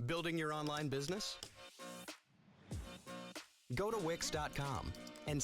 Building your online business? Go to Wix.com and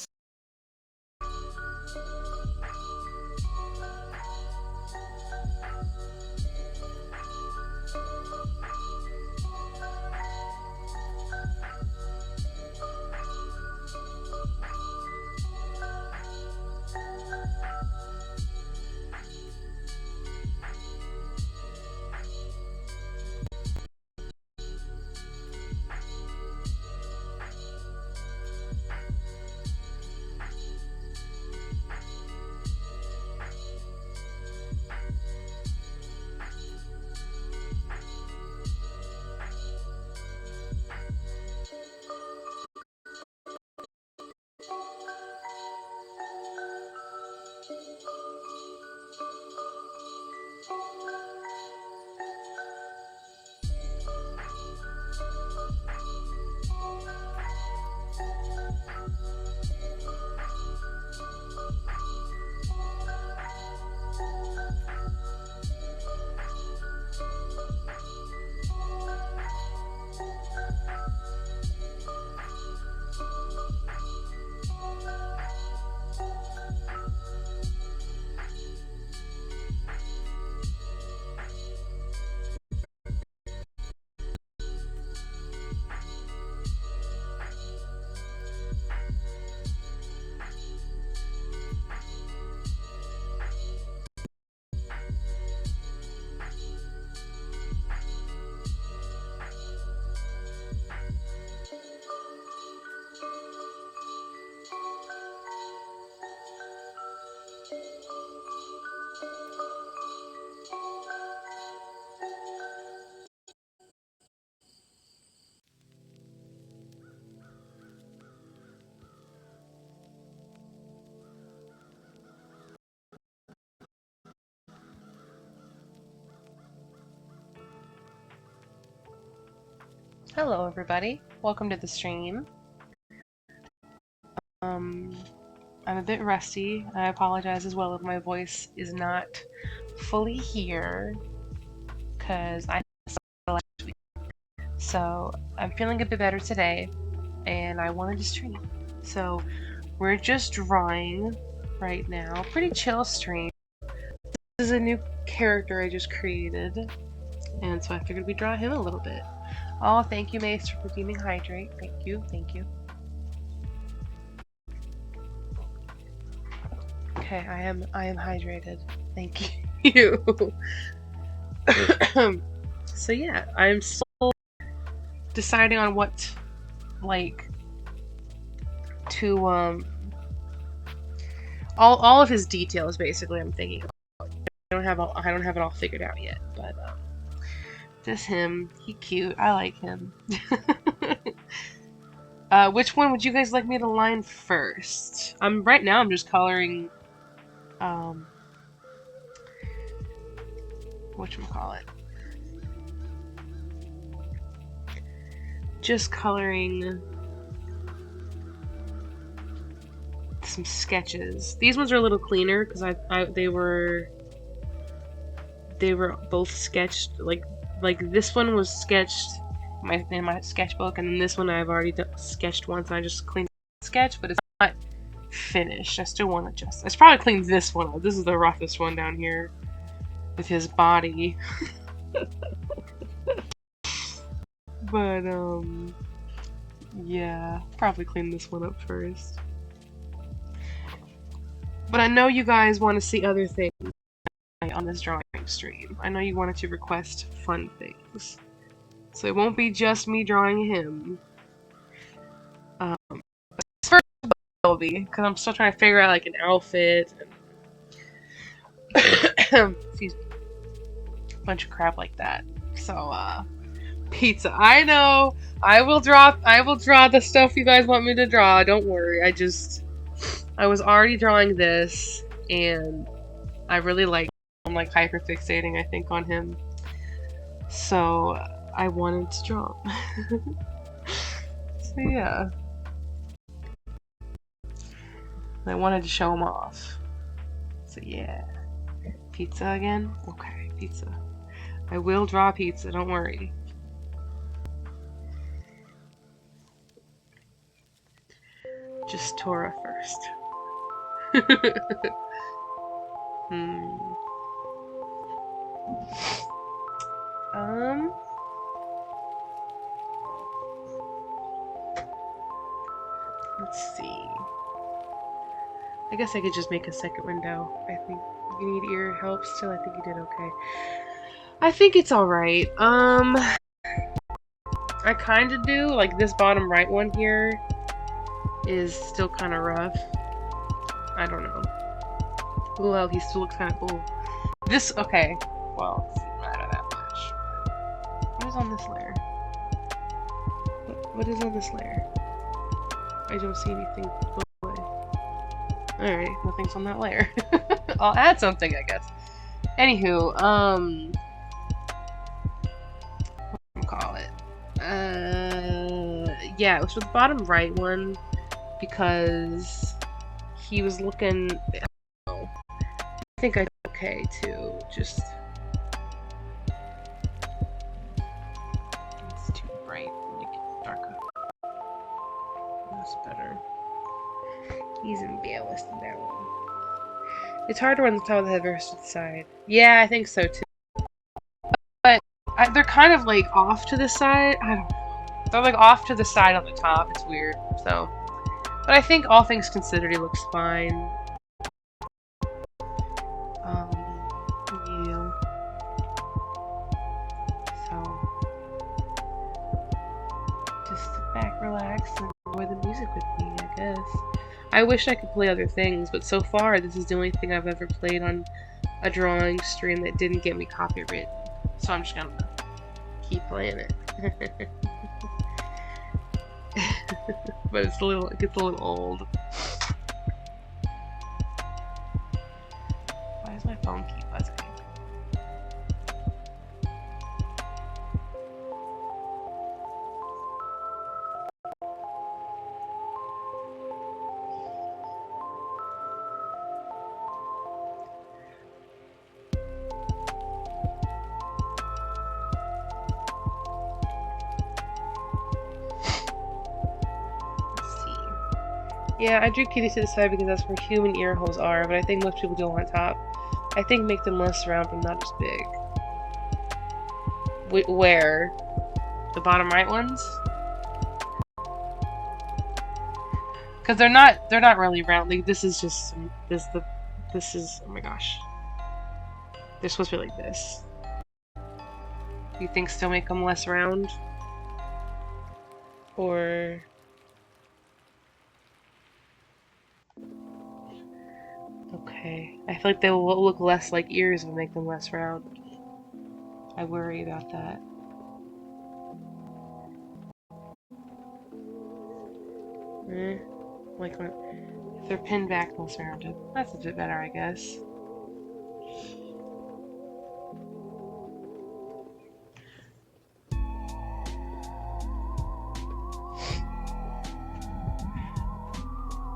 Hello everybody, welcome to the stream. I'm a bit rusty. I apologize as well if my voice is not fully here because I last week. So I'm feeling a bit better today and I wanted to stream. So we're just drawing right now. Pretty chill stream. This is a new character I just created and so I figured we'd draw him a little bit. Oh, thank you, Mace, for redeeming Hydrate. Thank you, thank you. Okay, I am hydrated. Thank you. So yeah, I'm still deciding on what, like, to all of his details basically. I'm thinking. I don't have it all figured out yet, but just him. He cute. I like him. Which one would you guys like me to line first? Right now I'm just coloring whatchamacallit? Just coloring some sketches. These ones are a little cleaner because they were both sketched like this one was sketched in my sketchbook, and then this one I've already sketched once, and I just cleaned the sketch, but it's not finished. I still want to adjust. I should probably clean this one up. This is the roughest one down here with his body. But yeah, probably clean this one up first. But I know you guys want to see other things on this drawing stream. I know you wanted to request fun things. So it won't be just me drawing him. First it will be, because I'm still trying to figure out like an outfit and excuse me. A bunch of crap like that. So pizza. I know. I will draw the stuff you guys want me to draw. Don't worry. I was already drawing this, and I really like. I'm like hyper fixating, I think, on him. So I wanted to draw him. So yeah. I wanted to show him off. So yeah. Pizza again? Okay, pizza. I will draw pizza, don't worry. Just Tora first. Let's see. I guess I could just make a second window. I think you need ear help still. I think you did okay. I think it's alright. I kind of do. Like, this bottom right one here is still kind of rough. I don't know. Well, he still looks kind of cool. This, okay. Well, it doesn't matter that much. What is on this layer? What is on this layer? I don't see anything. Alright, nothing's on that layer. I'll add something, I guess. Anywho, what do you call it? Yeah, it was for the bottom right one, because he was looking, I don't know. I think I did okay, too, just... It's too bright, make it darker. That's better. He's embarrassed in that one. It's hard to run the top of the head versus the side. Yeah, I think so too. But they're kind of like off to the side. I don't know. They're like off to the side on the top. It's weird. So, but I think all things considered, he looks fine. Yeah. So, just sit back, relax, and enjoy the music with me, I guess. I wish I could play other things, but so far this is the only thing I've ever played on a drawing stream that didn't get me copyrighted. So I'm just gonna keep playing it. But it gets a little old. Why does my phone keep buzzing? Yeah, I drew kitties to the side because that's where human ear holes are, but I think most people do them on top. I think make them less round but not as big. Where? The bottom right ones? Because they're not really round. Like, this is just this is, oh my gosh. They're supposed to be like this. Do you think still make them less round? Or... Okay. I feel like they will look less like ears and make them less round. I worry about that. Like when if they're pinned back, less rounded. That's a bit better, I guess.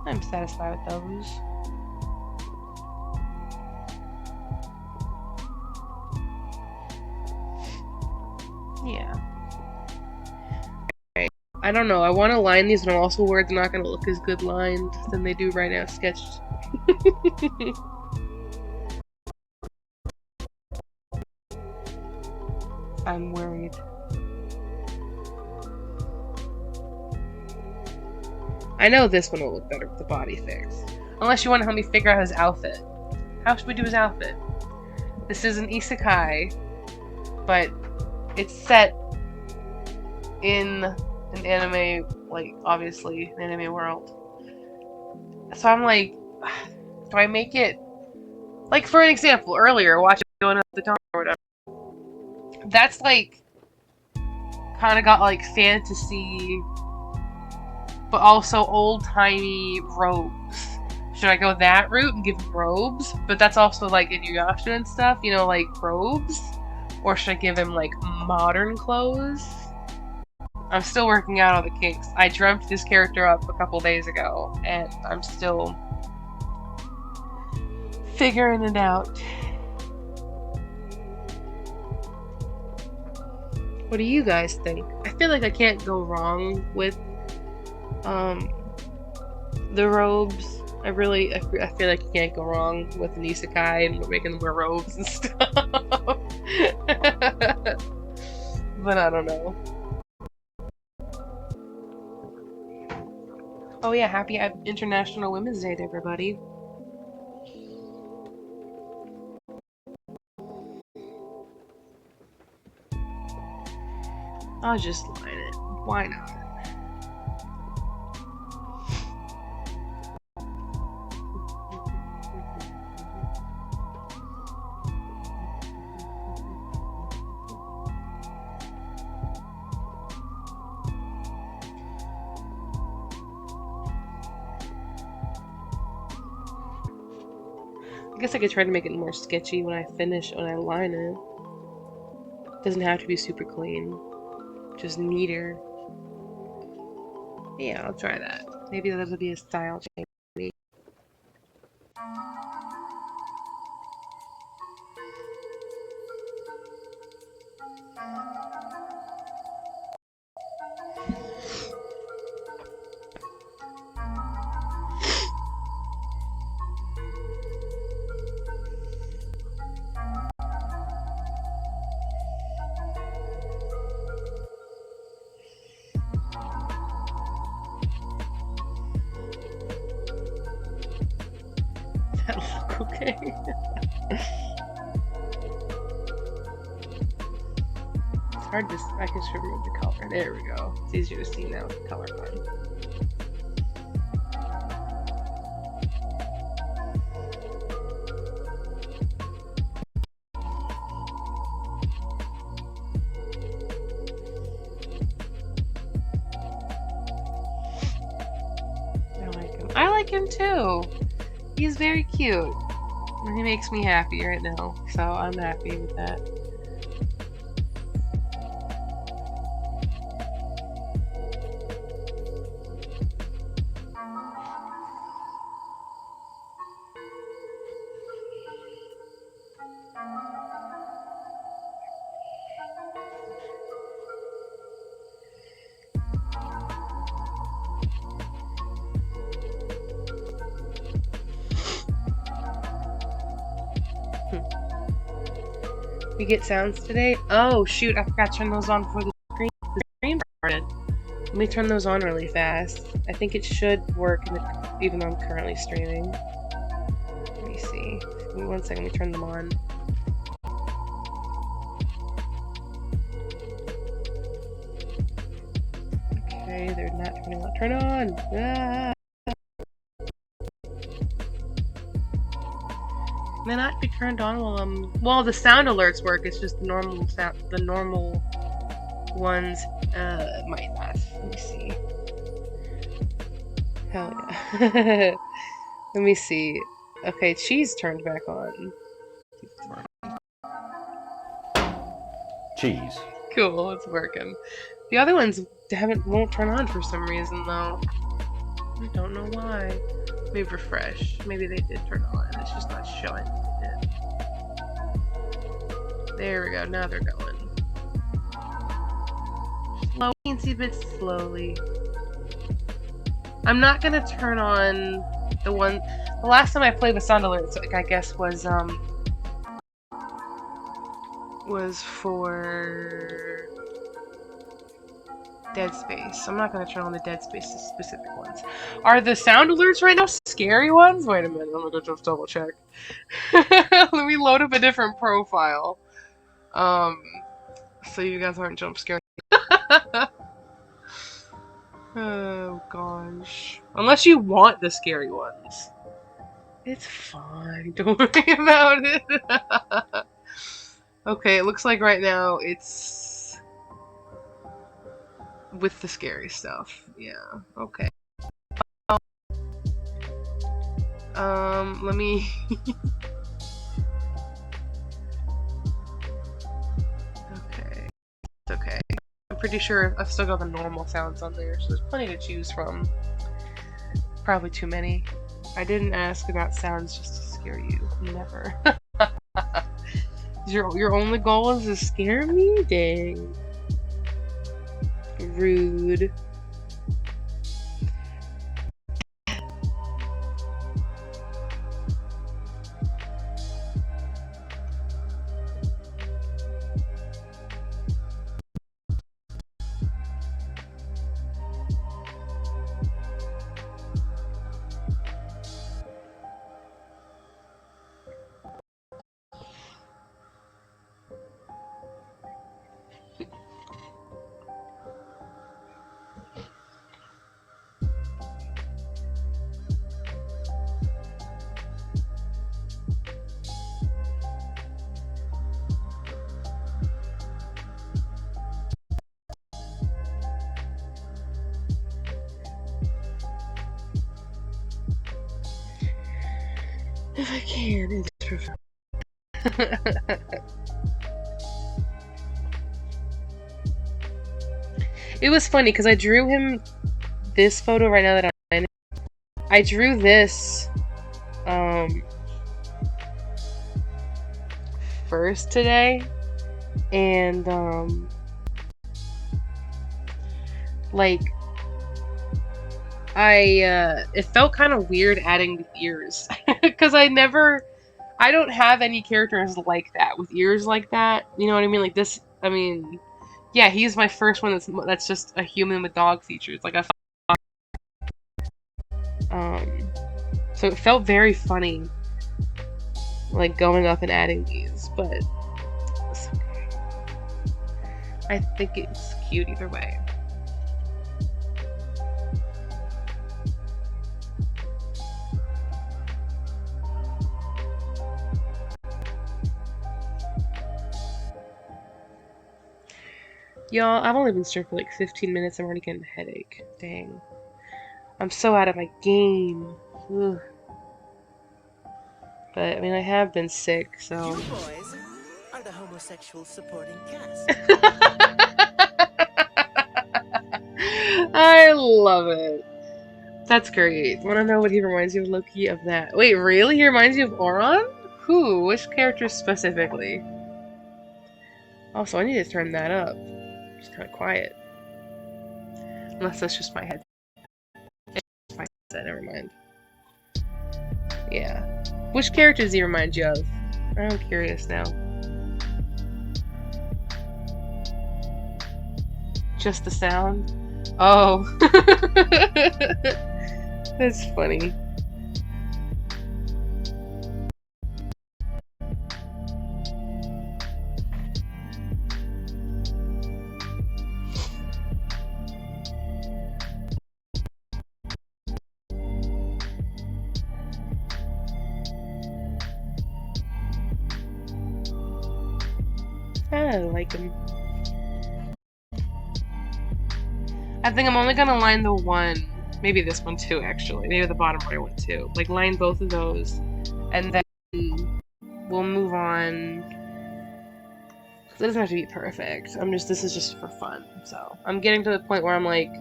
I'm satisfied with those. Yeah. I don't know. I want to line these, but I'm also worried they're not going to look as good lined than they do right now sketched. I'm worried. I know this one will look better with the body fixed. Unless you want to help me figure out his outfit. How should we do his outfit? This is an isekai, but it's set in an anime, like, obviously, an anime world. So I'm like, do I make it... Like, for an example, earlier, watching Going Up the Dawn or whatever. That's, like, kind of got, like, fantasy, but also old-timey robes. Should I go that route and give him robes? But that's also, like, Inuyasha and stuff, you know, like, robes? Or should I give him, like, modern clothes? I'm still working out all the kinks. I dreamt this character up a couple days ago, and I'm still figuring it out. What do you guys think? I feel like I can't go wrong with the robes. I feel like you can't go wrong with an isekai and making them wear robes and stuff. But I don't know. Oh yeah, happy International Women's Day to everybody. I'll just line it. Why not? I guess I could try to make it more sketchy when I line it. Doesn't have to be super clean. Just neater. Yeah, I'll try that. Maybe that'll be a style change. That'll look okay. It's hard to... I can just remove the color. There we go. It's easier to see now with the color line. I like him too. He's very cute. He makes me happy right now, so I'm happy with that. We get sounds today? Oh shoot, I forgot to turn those on before the stream started. Let me turn those on really fast. I think it should work even though I'm currently streaming. Let me see. Give me 1 second, let me turn them on. Okay, they're not turning on. Turn on! Ah! May not be turned on while I'm... Well, the sound alerts work. It's just the normal sound. The normal ones might not. Let me see. Hell yeah. Let me see. Okay, cheese turned back on. Cheese. Cool, it's working. The other ones won't turn on for some reason though. I don't know why. Maybe refresh. Maybe they did turn on. It's just not showing. There we go. Now they're going. Slowing teensy bit slowly. I'm not gonna turn on the one. The last time I played with sound alerts, I guess, was for Dead Space. I'm not gonna turn on the Dead Space specific ones. Are the sound alerts right now scary ones? Wait a minute, I'm gonna just double check. Let me load up a different profile. So you guys aren't jump scared. Oh gosh. Unless you want the scary ones. It's fine. Don't worry about it. Okay, it looks like right now it's with the scary stuff. Yeah, okay. Let me Okay. It's okay. I'm pretty sure I've still got the normal sounds on there, so there's plenty to choose from. Probably too many. I didn't ask about sounds just to scare you. Never. Your only goal is to scare me? Dang. Rude. If I can, it's perfect. It was funny because I drew him this photo right now that I'm in. I drew this first today, and like it felt kind of weird adding the ears because I don't have any characters like that with ears like that. You know what I mean? Like this. I mean, yeah, he's my first one that's just a human with dog features. Like so it felt very funny, like going up and adding these, but it's okay. I think it's cute either way. Y'all, I've only been streaming for like 15 minutes. I'm already getting a headache. Dang. I'm so out of my game. Ugh. But, I mean, I have been sick, so... You boys are the homosexual supporting cast. I love it. That's great. Wanna know what he reminds you of, Loki? Of that. Wait, really? He reminds you of Auron? Who? Which character specifically? Also, I need to turn that up. It's kind of quiet. Unless that's just my head. It's my headset, never mind. Yeah. Which character does he remind you of? I'm curious now. Just the sound? Oh. That's funny. I like him. I think I'm only gonna line the one, maybe this one too, actually. Maybe the bottom right one too. Like, line both of those, and then we'll move on. It doesn't have to be perfect. This is just for fun. So, I'm getting to the point where I'm like,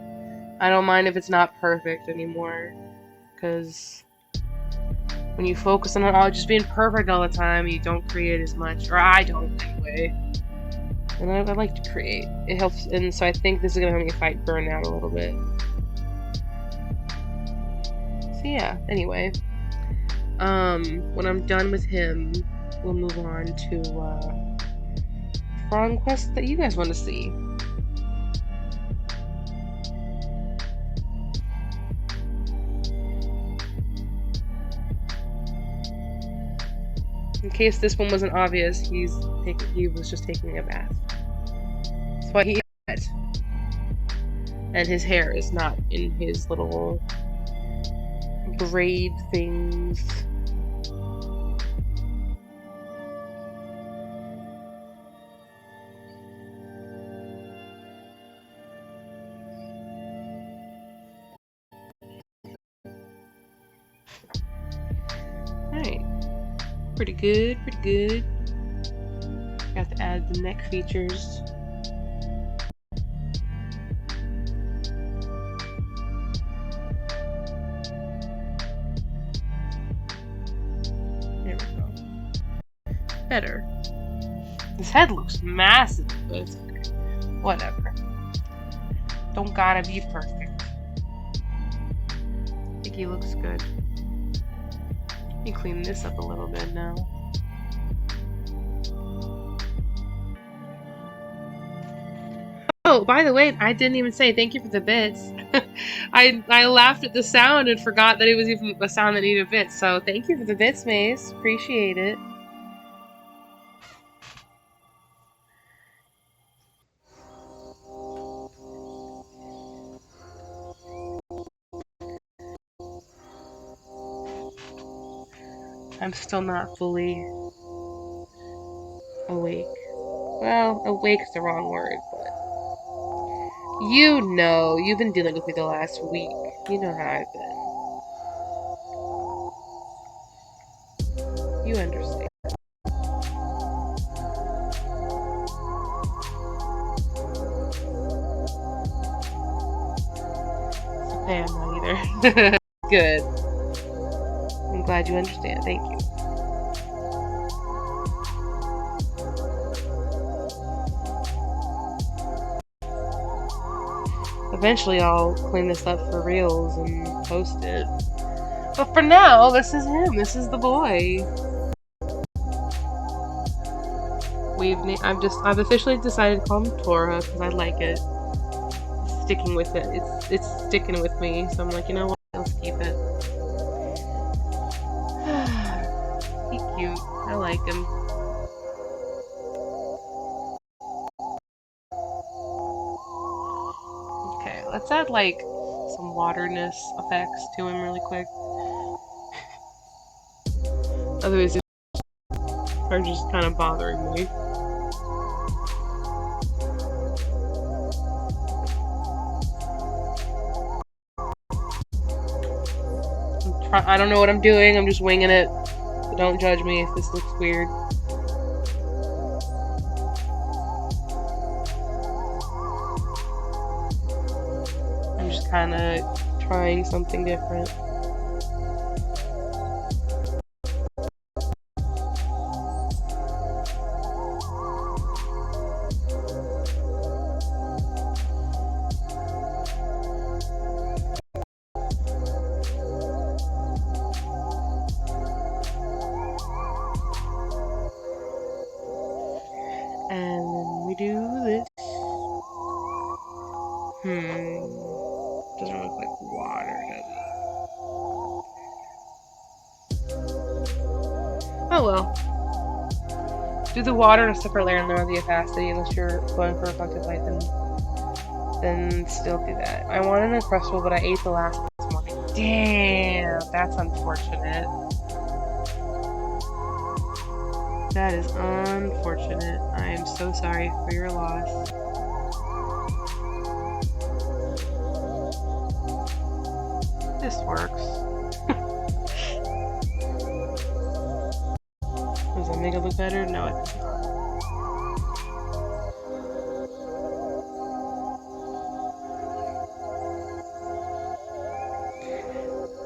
I don't mind if it's not perfect anymore. Because when you focus on it all just being perfect all the time, you don't create as much. Or I don't, anyway. And I like to create. It helps, and so I think this is gonna help me fight burnout a little bit. So yeah, anyway. When I'm done with him, we'll move on to Frog Quest that you guys want to see. In case this one wasn't obvious, he was just taking a bath. That's why he is wet. And his hair is not in his little braid things. Alright. Pretty good, pretty good. Got to add the neck features. There we go. Better. His head looks massive, but it's okay. Whatever. Don't gotta be perfect. I think he looks good. Let me clean this up a little bit now. Oh, by the way, I didn't even say thank you for the bits. I laughed at the sound and forgot that it was even a sound that needed bits. So thank you for the bits, Mace. Appreciate it. I'm still not fully awake. Well, awake's the wrong word, but you know, you've been dealing with me the last week. You know how I've been. You understand. Okay, I'm not either. Good. I'm glad you understand. Thank you. Eventually I'll clean this up for reals and post it. But for now, this is him. This is the boy. I've officially decided to call him Tora because I like it. Sticking with it. It's sticking with me. So I'm like, you know what? Let's keep it. He's cute. I like him. Okay, let's add like some waterness effects to him really quick. Otherwise, are just kind of bothering me. I don't know what I'm doing. I'm just winging it. So don't judge me if this looks weird. I'm just kind of trying something different. And then we do this. Doesn't look like water, does it? Oh well. Do the water in a separate layer and lower the opacity unless you're going for reflective light, then still do that. I wanted an Uncrustable, but I ate the last one this morning. Damn, that's unfortunate. That is unfortunate. I am so sorry for your loss. This works. Does that make it look better? No, it does not.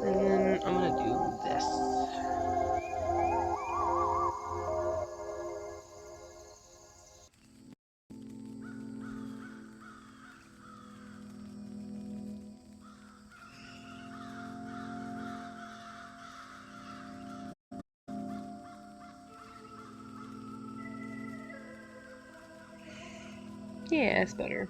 And then I'm gonna do this. Yeah, it's better.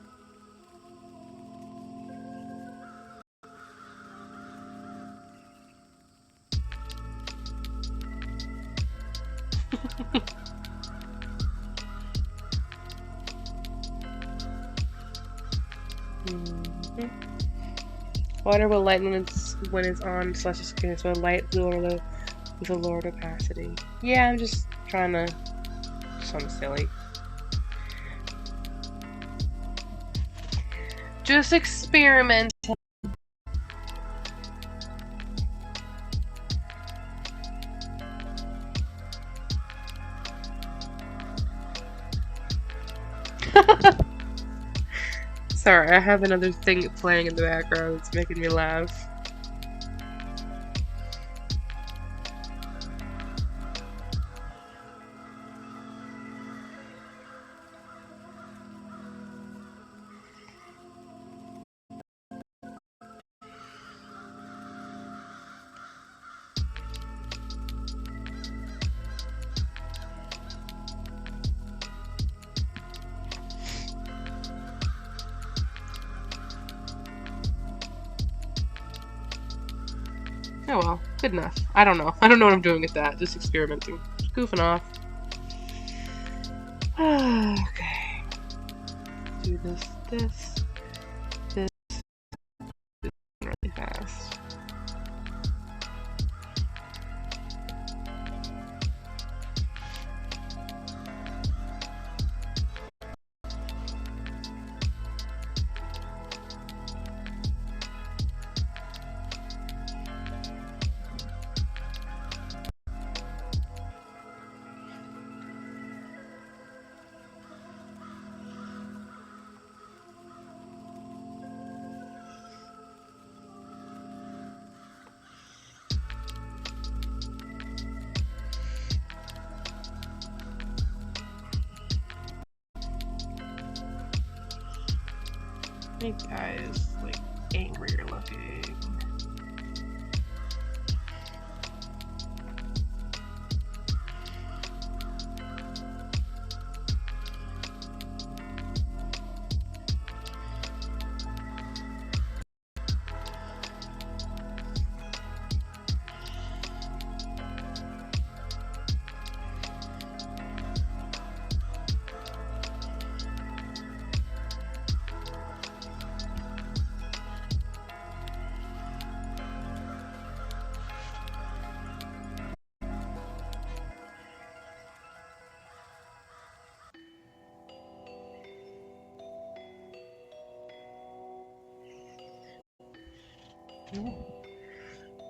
Water will light when it's on slash screen, so light blue or low with a lowered opacity. Yeah, I'm just trying to something silly. Just experiment. Sorry, I have another thing playing in the background that's making me laugh. Oh well, good enough. I don't know. I don't know what I'm doing with that. Just experimenting. Just goofing off. Okay. Do this really fast. That guy is like angrier looking.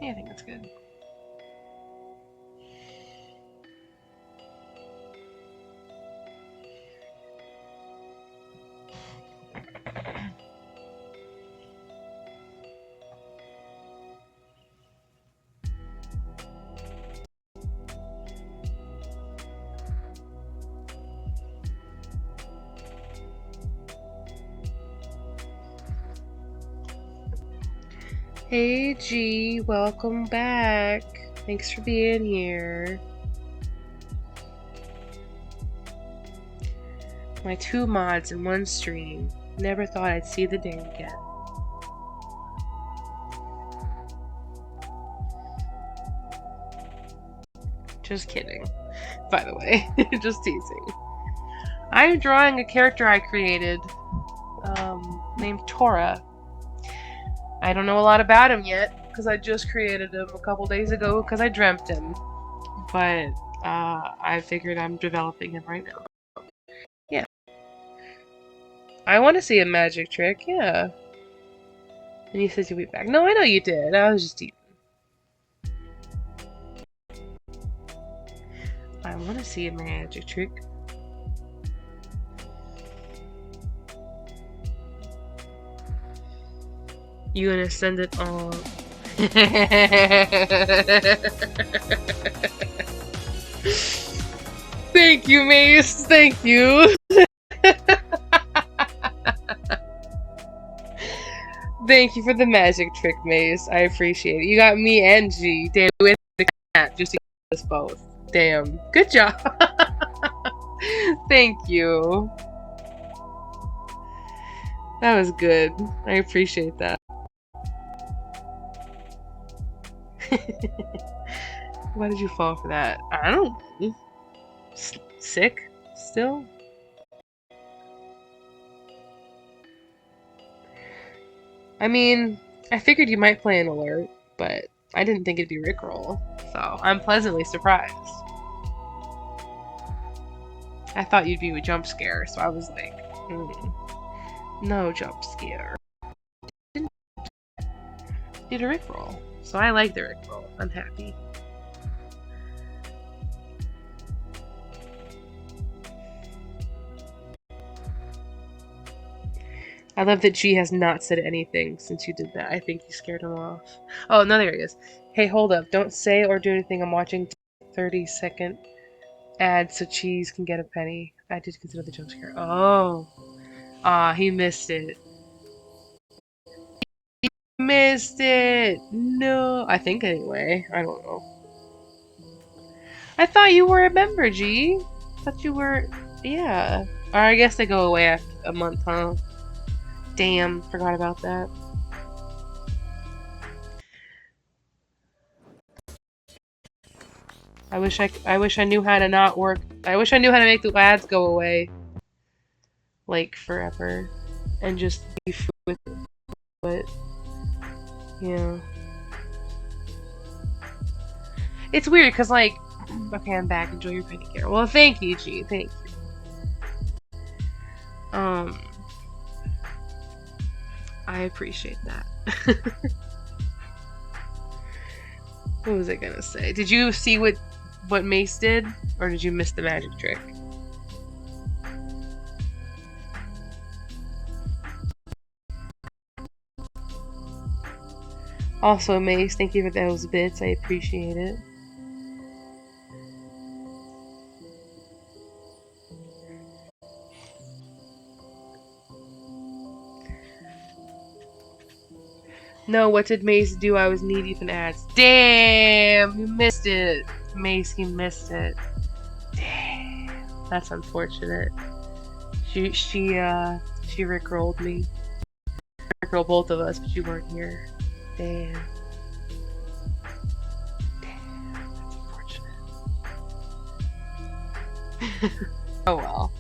Yeah, I think that's good. Hey G, welcome back. Thanks for being here. My 2 mods in 1 stream. Never thought I'd see the day again. Just kidding, by the way. Just teasing. I'm drawing a character I created named Tora. I don't know a lot about him yet because I just created him a couple days ago because I dreamt him. But I figured I'm developing him right now. Yeah. I want to see a magic trick, yeah. And you said you'd be back. No, I know you did. I was just eating. I want to see a magic trick. You gonna send it on? Thank you, Mace. Thank you. Thank you for the magic trick, Mace. I appreciate it. You got me and G. Damn, we had the cat just to get us both. Damn. Good job. Thank you. That was good. I appreciate that. Why did you fall for that? I don't know. Sick? Still? I mean, I figured you might play an alert, but I didn't think it'd be Rickroll, so I'm pleasantly surprised. I thought you'd be a jump scare, so I was like, no jump scare. Did a Rickroll, so I like the Rickroll. I'm happy. I love that G has not said anything since you did that. I think you scared him off. Oh, no, there he is. Hey, hold up. Don't say or do anything. I'm watching 30-second ad so Cheese can get a penny. I did consider the jump scare. Oh. He missed it. He missed it! No. I think anyway. I don't know. I thought you were a member, G. I thought you were... Yeah. Or I guess they go away after a month, huh? Damn, forgot about that. I wish I knew how to not work. I wish I knew how to make the ads go away, like forever, and just be with it. But yeah, it's weird because like, okay, I'm back. Enjoy your penny care. Well, thank you, G. Thank you. I appreciate that. What was I gonna say? Did you see what Mace did? Or did you miss the magic trick? Also, Mace, thank you for those bits. I appreciate it. No, what did Mace do? I was knee-deep in ads. Damn! You missed it! Mace, you missed it. Damn. That's unfortunate. She rickrolled me. Rickrolled both of us, but you weren't here. Damn. Damn. That's unfortunate. Oh well.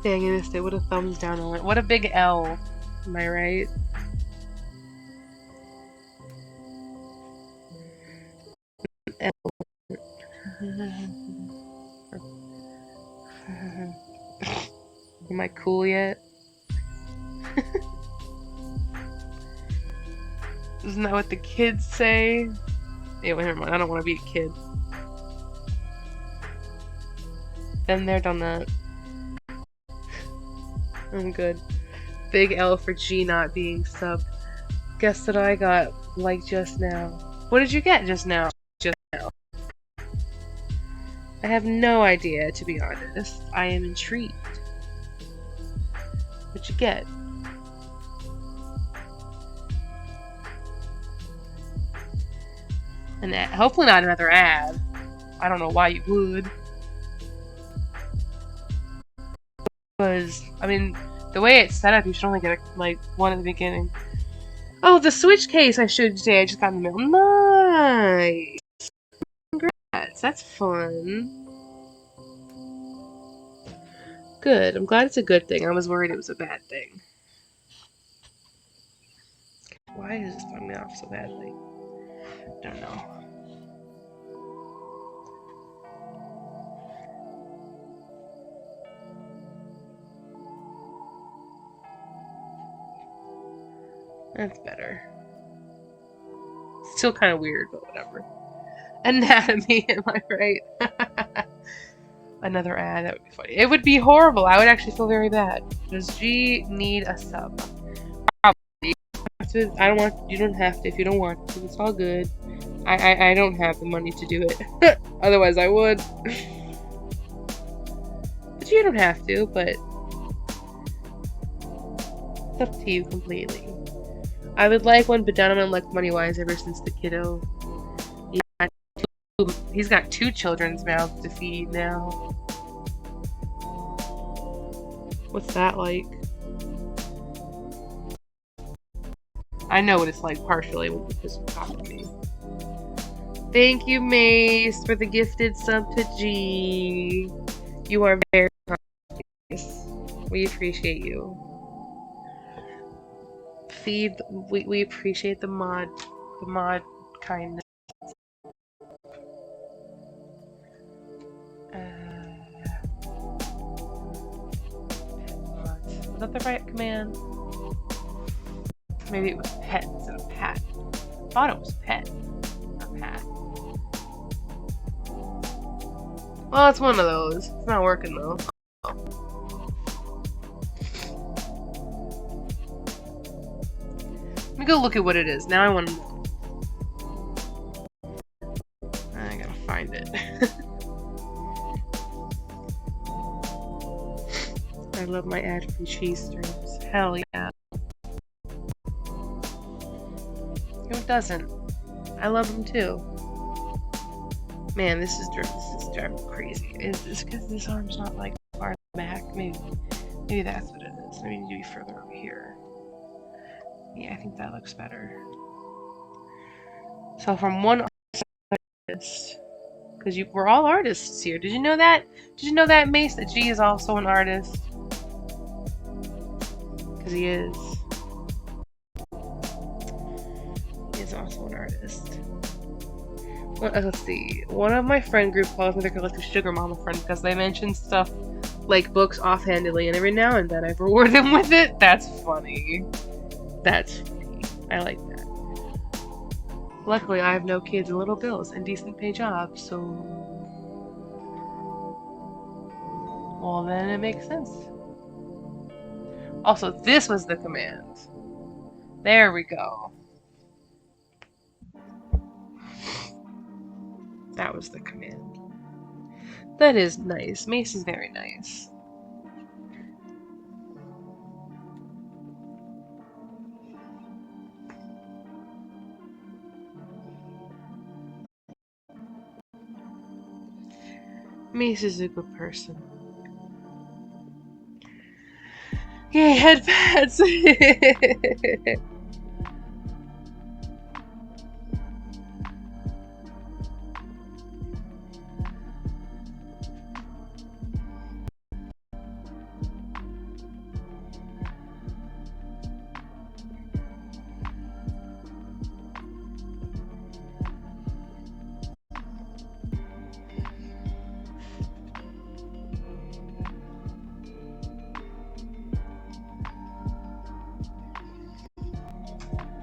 Dang, I missed it. What a thumbs down on it. What a big L. Am I right? L. Am I cool yet? Isn't that what the kids say? Yeah, well, never mind. I don't want to be a kid. Been there, done that. I'm good. Big L for G not being subbed. Guess that I got, like, just now. What did you get just now? Just now. I have no idea, to be honest. I am intrigued. What'd you get? An ad. Hopefully not another ad. I don't know why you would. Because, I mean, the way it's set up, you should only get, like, one at the beginning. Oh, the Switch case, I should say. I just got in the mail. Nice! Congrats, that's fun. Good, I'm glad it's a good thing. I was worried it was a bad thing. Why is this throwing me off so badly? Don't know. That's better. Still kind of weird, but whatever. Anatomy, am I right? Another ad, that would be funny. It would be horrible. I would actually feel very bad. Does G need a sub? Probably. I don't want. You don't have to if you don't want to. It's all good. I don't have the money to do it. Otherwise, I would. But you don't have to, but it's up to you completely. I would like one, but I don't like money-wise ever since the kiddo. He's got 2 children's mouths to feed now. What's that like? I know what it's like partially when you just talk to me. Thank you, Mace, for the gifted sub to G. You are very nice. We appreciate you. We appreciate the mod kindness. Was that the right command? Maybe it was pet instead of pat. I thought it was pet, not pat. Well, it's one of those. It's not working though. Let me go look at what it is. Now I want to know. I gotta find it. I love my ad-free cheese streams. Hell yeah. Who doesn't? I love them too. Man, this is driving me crazy. Is this because this arm's not like far back? Maybe that's what it is. Maybe it need to be further over here. Yeah, I think that looks better. So from one artist, because we're all artists here. Did you know that? Did you know that, Mace? That G is also an artist. Because he is. He is also an artist. Let's see. One of my friend group calls me their collective sugar mama friend because they mention stuff like books offhandedly, and every now and then I reward them with it. That's funny. That's funny. I like that. Luckily, I have no kids and little bills and decent pay jobs, so... Well, then it makes sense. Also, this was the command. There we go. That was the command. That is nice. Mace is very nice. Mace is a good person. Yay, headpads!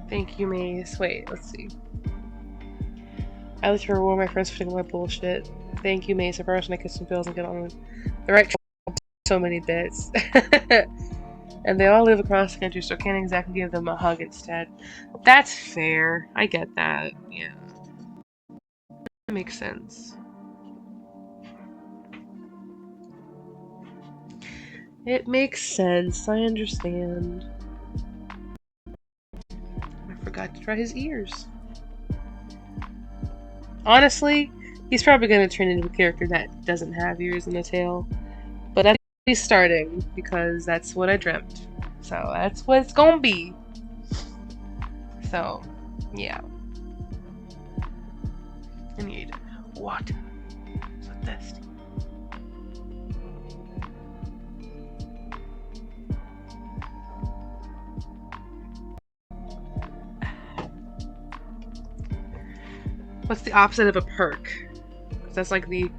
Thank you, Mace. Wait, let's see. I like to reward my friends for taking my bullshit. Thank you, Mace. I promise when I kiss some pills and get on the right track. So many bits. And they all live across the country, so I can't exactly give them a hug instead. That's fair. I get that. Yeah. That makes sense. It makes sense. I understand. I forgot to try his ears. Honestly, he's probably going to turn into a character that doesn't have ears and a tail. But that's he's starting, because that's what I dreamt. So that's what it's gonna be. So, yeah. I need water. I'm so thirsty. What's the opposite of a perk? That's like the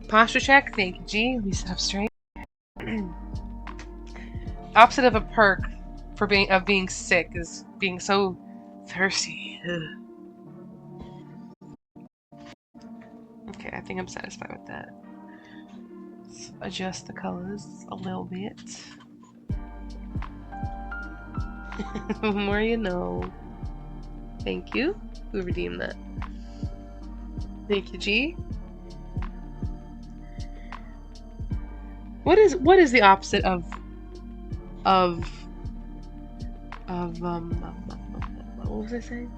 posture check. Thank you, G. Let me sit up straight. Opposite of a perk for being sick is being so thirsty. Ugh. Okay, I think I'm satisfied with that. Let's adjust the colors a little bit. The more you know. Thank you. Who redeemed that? Thank you, G. What is the opposite of what was I saying?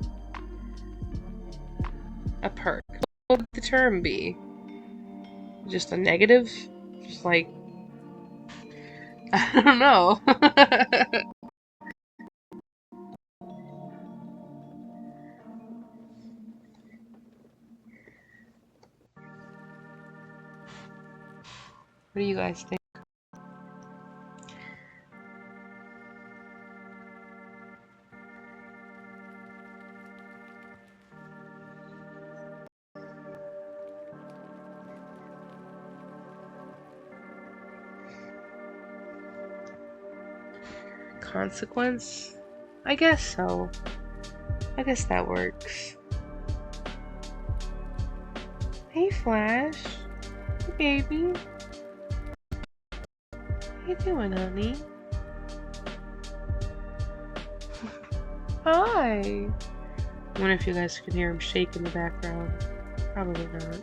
A perk. What would the term be? Just a negative? Just like I don't know. What do you guys think? Consequence? I guess so. I guess that works. Hey, Flash. Hey, baby. How you doing, honey? Hi. I wonder if you guys can hear him shake in the background. Probably not.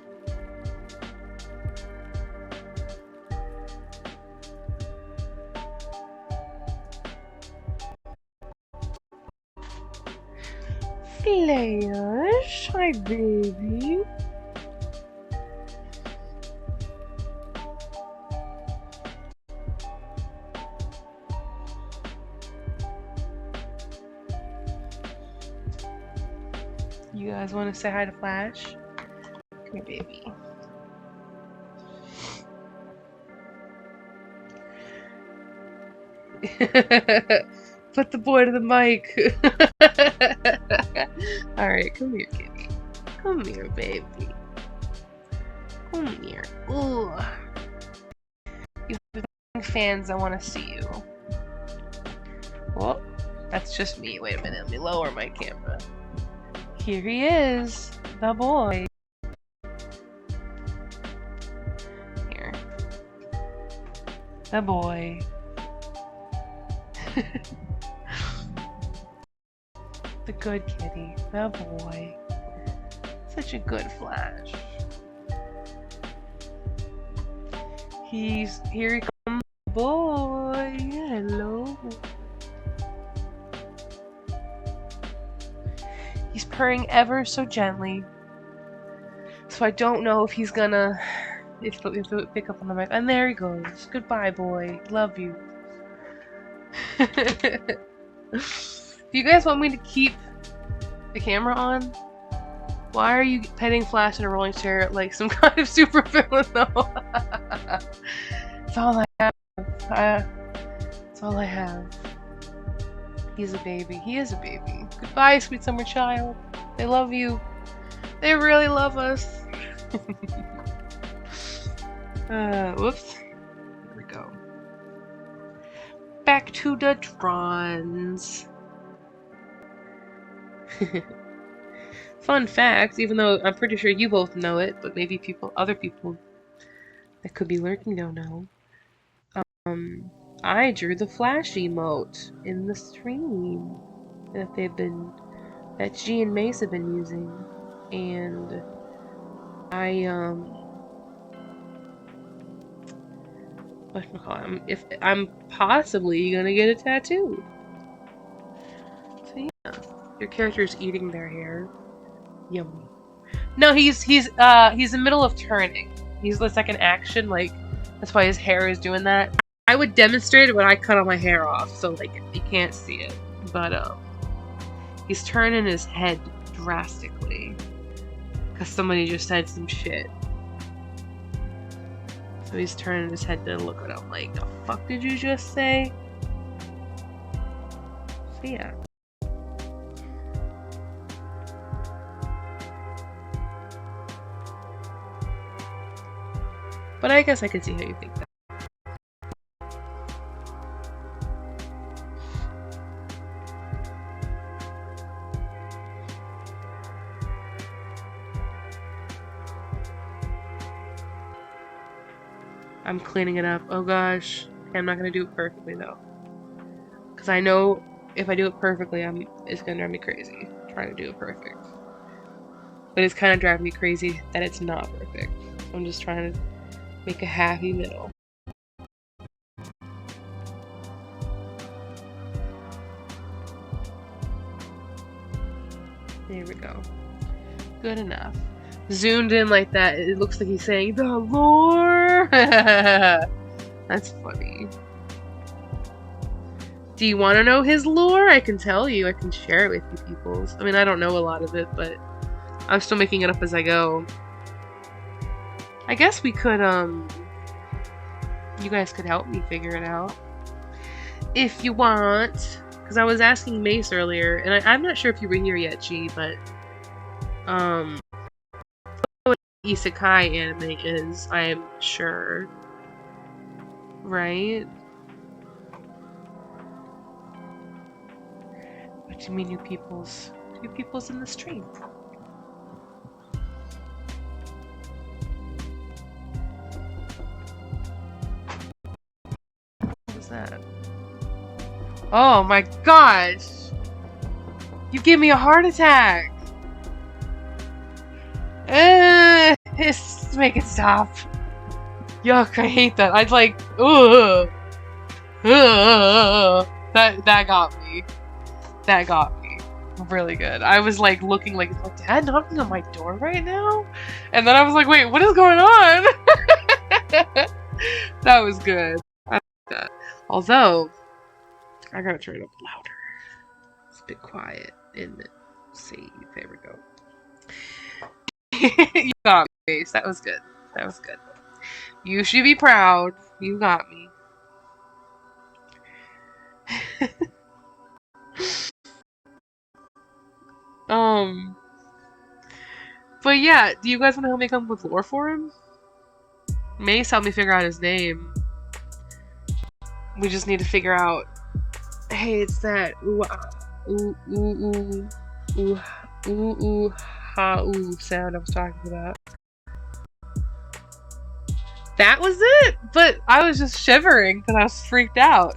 Flash, hi baby. You guys want to say hi to Flash? Come here, baby. Put the boy to the mic. Alright, come here, kitty. Come here, baby. Come here. Ooh. You have fans, I want to see you. Well, that's just me. Wait a minute, let me lower my camera. Here he is, the boy. Here. The boy. The good kitty, the boy. Such a good Flash. Here he comes, boy. Hello. He's purring ever so gently. So I don't know if he's gonna if he'll pick up on the mic. And there he goes. Goodbye, boy. Love you. Do you guys want me to keep the camera on? Why are you petting Flash in a rolling chair like some kind of super villain though? That's all I have. That's all I have. He's a baby. He is a baby. Goodbye, sweet summer child. They love you. They really love us. Whoops. There we go. Back to the Drons. Fun fact, even though I'm pretty sure you both know it, but maybe other people that could be lurking don't know. I drew the Flash emote in the stream that G and Mace have been using, and if I'm possibly gonna get a tattoo. So yeah, your character's eating their hair. Yummy. No, he's in the middle of turning. He's the second action, like that's why his hair is doing that. I would demonstrate it when I cut all my hair off, so like you can't see it. But he's turning his head drastically because somebody just said some shit. So he's turning his head to look at him like, the fuck did you just say? So yeah. But I guess I can see how you think that. I'm cleaning it up. Oh gosh. I'm not gonna do it perfectly though. Because I know if I do it perfectly, it's gonna drive me crazy trying to do it perfect. But it's kind of driving me crazy that it's not perfect. I'm just trying to make a happy middle. There we go. Good enough. Zoomed in like that, it looks like he's saying, the lore! That's funny. Do you want to know his lore? I can tell you. I can share it with you peoples. I mean, I don't know a lot of it, but I'm still making it up as I go. I guess we could, you guys could help me figure it out. If you want. Because I was asking Mace earlier, and I'm not sure if you were here yet, G, but, what isekai anime is, I am sure. Right? What do you mean, you peoples? You peoples in the street. What was that? Oh my gosh! You gave me a heart attack! Make it stop. Yuck, I hate that. I'd like, ugh. That got me. That got me. Really good. I was like looking like, is my dad knocking on my door right now? And then I was like, wait, what is going on? That was good. I like that. Although, I gotta turn it up louder. It's a bit quiet in it. See, there we go. You got me, Face. That was good. That was good. You should be proud. You got me. But yeah, do you guys want to help me come up with lore for him? Mace helped me figure out his name. We just need to figure out. Hey, it's that ha sound I was talking about. That was it? But I was just shivering because I was freaked out.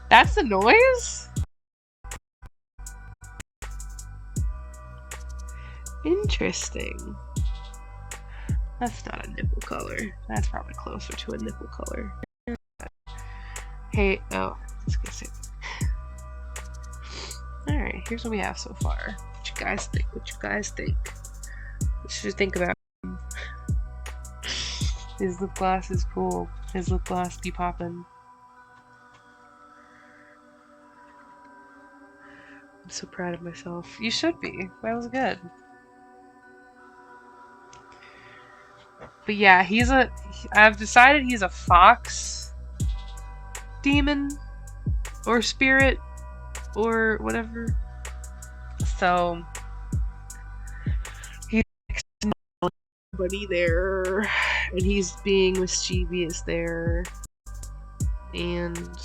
That's the noise? Interesting. That's not a nipple color. That's probably closer to a nipple color. Hey, oh, I was gonna say that. Alright, here's what we have so far. What you guys think? What you guys think? What should you think about him? His lip gloss is cool. His lip gloss be poppin'. I'm so proud of myself. You should be. That was good. But yeah, I've decided he's a fox demon or spirit or whatever. So he's nobody there, and he's being mischievous there, and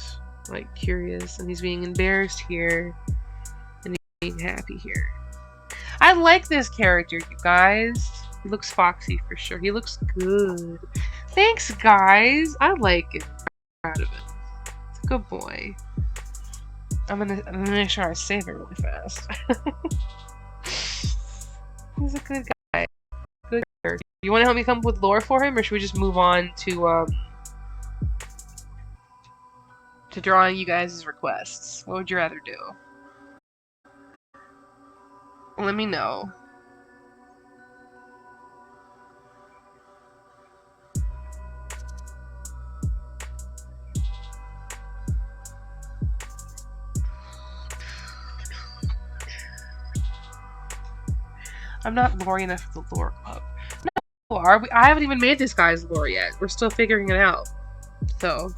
like curious, and he's being embarrassed here, and he's being happy here. I like this character, you guys. He looks foxy for sure. He looks good. Thanks, guys. I like it. I'm proud of him. It's a good boy. I'm gonna make sure I save it really fast. He's a good guy. Good character. You want to help me come up with lore for him, or should we just move on to drawing you guys' requests? What would you rather do? Let me know. I'm not lore enough for the lore club. No, are we? I haven't even made this guy's lore yet. We're still figuring it out. So,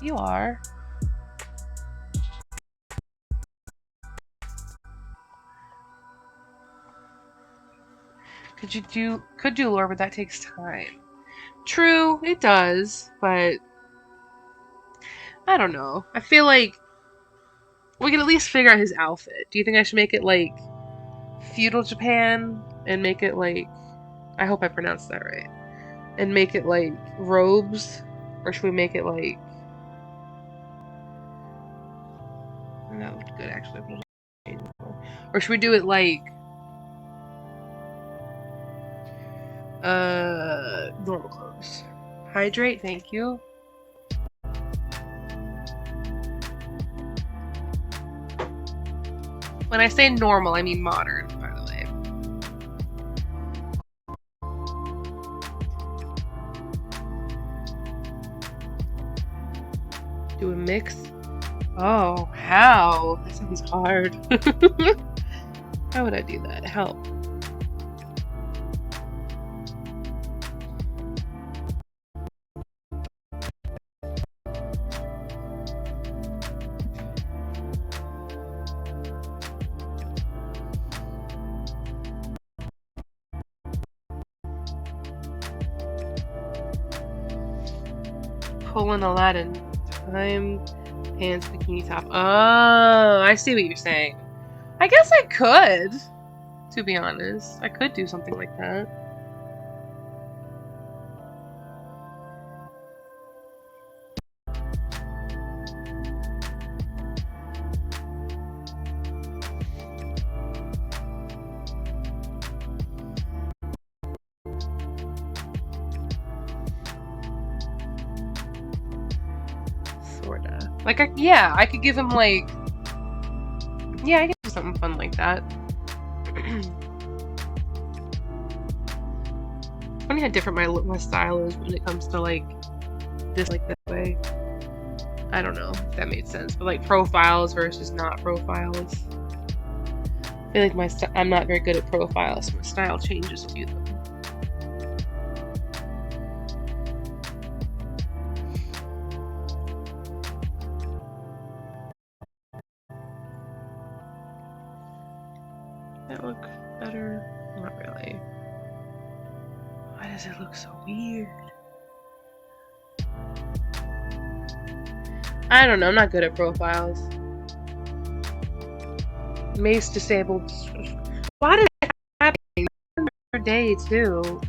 you are. Could do lore, but that takes time. True, it does, but I don't know. I feel like we can at least figure out his outfit. Do you think I should make it like feudal Japan and make it like, I hope I pronounced that right, and make it like robes, or should we make it like, that looked good actually, or should we do it like normal clothes? Hydrate, thank you. When I say normal, I mean modern. mix? Oh, how? That sounds hard. How would I do that? Help. Pulling Aladdin. Time, pants, bikini top. Oh, I see what you're saying. I guess I could, to be honest. I could do something like that. Sorta. Like, I could give him, like... Yeah, I could do something fun like that. Funny how different my style is when it comes to, like, this, like, that way. I don't know if that made sense, but, like, profiles versus not profiles. I feel like I'm not very good at profiles, so my style changes to them. That look better? Not really. Why does it look so weird? I don't know, I'm not good at profiles. Mace disabled. Why did it happen for day too?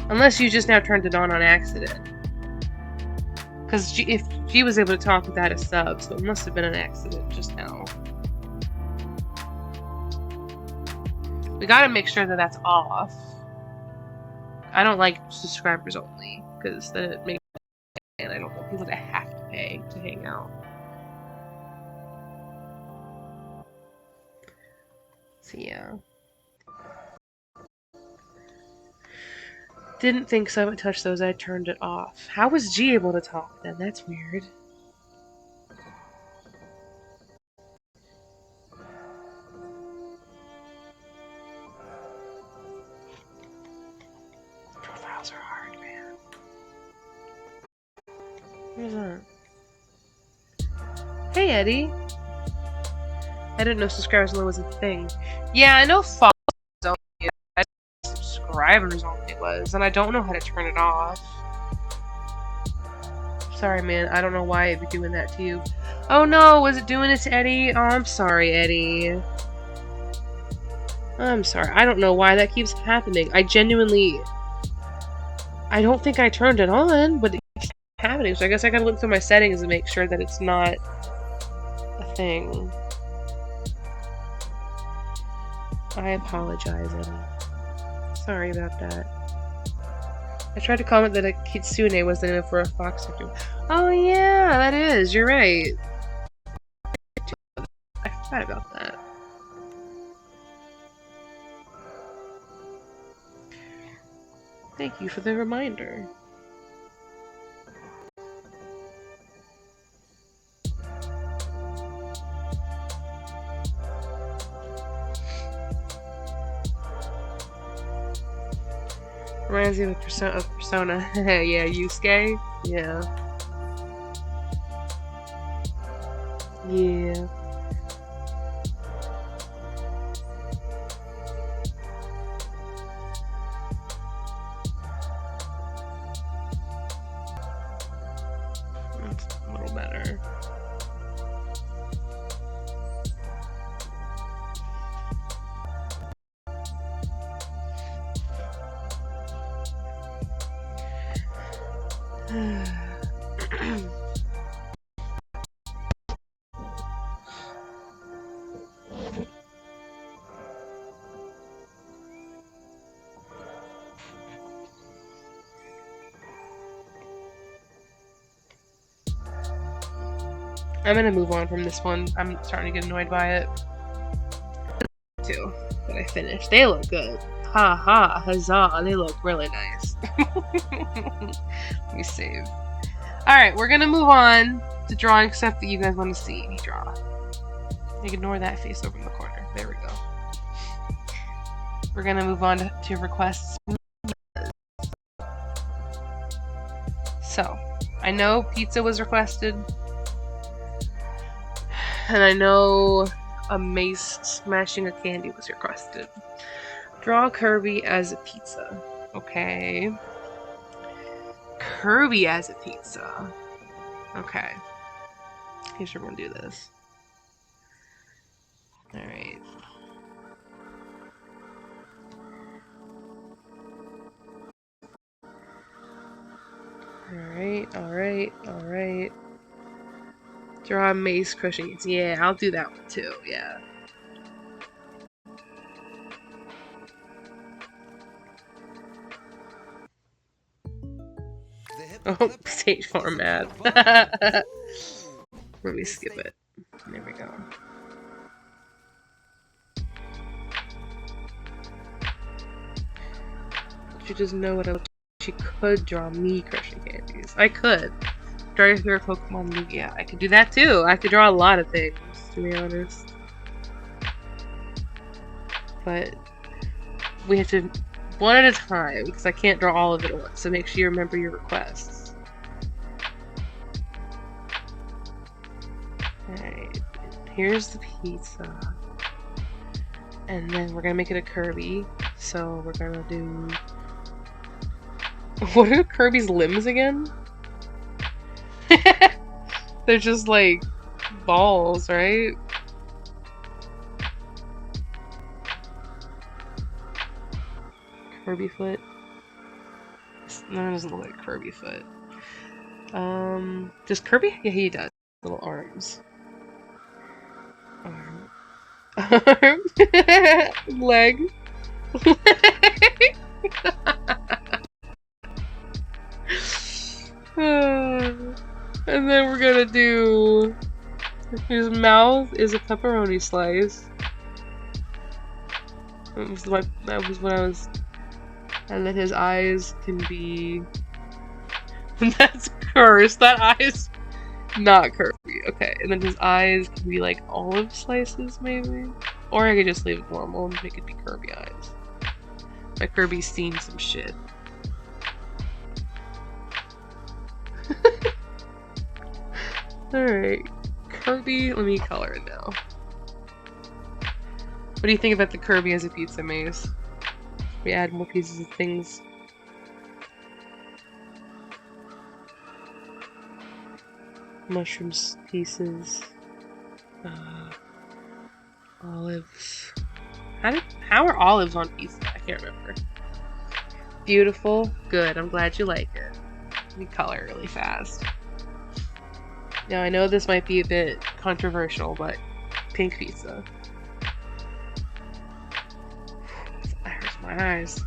Unless you just now turned it on accident. Because if she was able to talk without a sub, so it must have been an accident just now. We gotta make sure that that's off. I don't like subscribers only, because then it makes and I don't want people to have to pay to hang out. So yeah. Didn't think so, I haven't touched those, I turned it off. How was G able to talk then? That's weird. Profiles are hard, man. Where's that? Hey, Eddie. I didn't know subscribers only was a thing. Yeah, I know followers only. I know subscribers only was, and I don't know how to turn it off. Sorry, man. I don't know why it'd be doing that to you. Oh no, was it doing it to Eddie? Oh, I'm sorry, Eddie. I'm sorry. I don't know why that keeps happening. I don't think I turned it on, but it keeps happening. So I guess I gotta look through my settings and make sure that it's not a thing. I apologize, Eddie. Sorry about that. I tried to comment that a Kitsune was the name for a fox cartoon. Oh yeah, that is. You're right. I forgot about that. Thank you for the reminder. Reminds me of Persona. Yeah, Yusuke? Yeah. Yeah. That's a little better. I'm gonna move on from this one. I'm starting to get annoyed by it. Too, that I finished. They look good. Ha ha, huzzah, they look really nice. Let me save. Alright, we're gonna move on to drawing stuff that you guys want to see me draw. Ignore that face over in the corner. There we go. We're gonna move on to requests. So, I know pizza was requested. And I know a mace smashing a candy was requested. Draw Kirby as a pizza. Okay. Kirby as a pizza. Okay. Here's where we're gonna do this. Alright. Alright. Draw mace crushing. Yeah, I'll do that one too, yeah. Oh, stage format. Let me skip it. There we go. She doesn't know what I was. She could draw me crushing candies. I could. Draw your favorite Pokemon movie. Yeah, I could do that too. I could draw a lot of things, to be honest. But we have to one at a time, because I can't draw all of it at once, so make sure you remember your requests. Alright, here's the pizza. And then we're gonna make it a Kirby, so we're gonna do... What are Kirby's limbs again? They're just like balls, right? Kirby foot. No, it doesn't look like Kirby foot. Does Kirby? Yeah, he does. Little arms. Arm. Arm. Leg. And then we're gonna do... His mouth is a pepperoni slice. That was what I was... And then his eyes can be... That's cursed. That eye's not Kirby. Okay, and then his eyes can be like olive slices, maybe? Or I could just leave it normal and make it be Kirby eyes. Like Kirby's seen some shit. Alright. Kirby, let me color it now. What do you think about the Kirby as a pizza maze? We add more pieces of things. Mushrooms pieces. Olives. How are olives on pizza? I can't remember. Beautiful. Good. I'm glad you like it. Let me color really fast. Now I know this might be a bit controversial, but pink pizza. That hurts my eyes.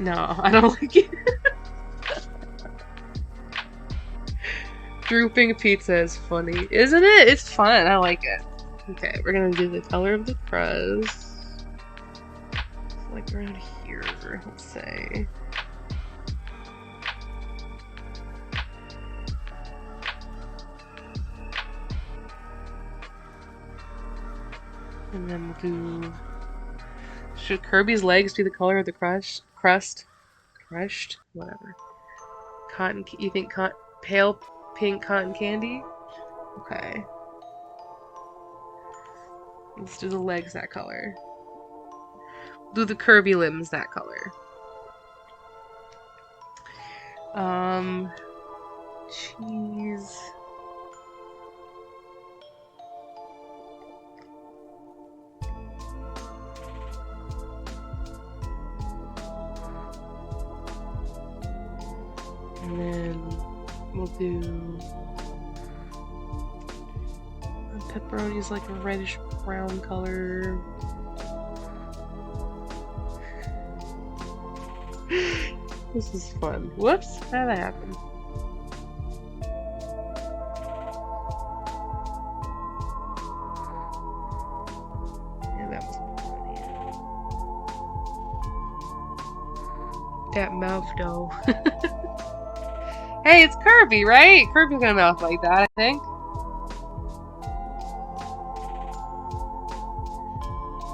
No, I don't like it. Drooping pizza is funny, isn't it? It's fun. I like it. Okay, we're gonna do the color of the crust. Like around here, let's say. And then we'll do... Should Kirby's legs be the color of the crust? Crushed? Whatever. Cotton... You think pale pink cotton candy? Okay. Let's do the legs that color. Do the Kirby limbs that color. Cheese... And then we'll do pepperoni's like a reddish brown color. This is fun. Whoops, how did that happen? Yeah, that was funny. That mouth though. Hey, it's Kirby, right? Kirby's gonna mouth like that, I think.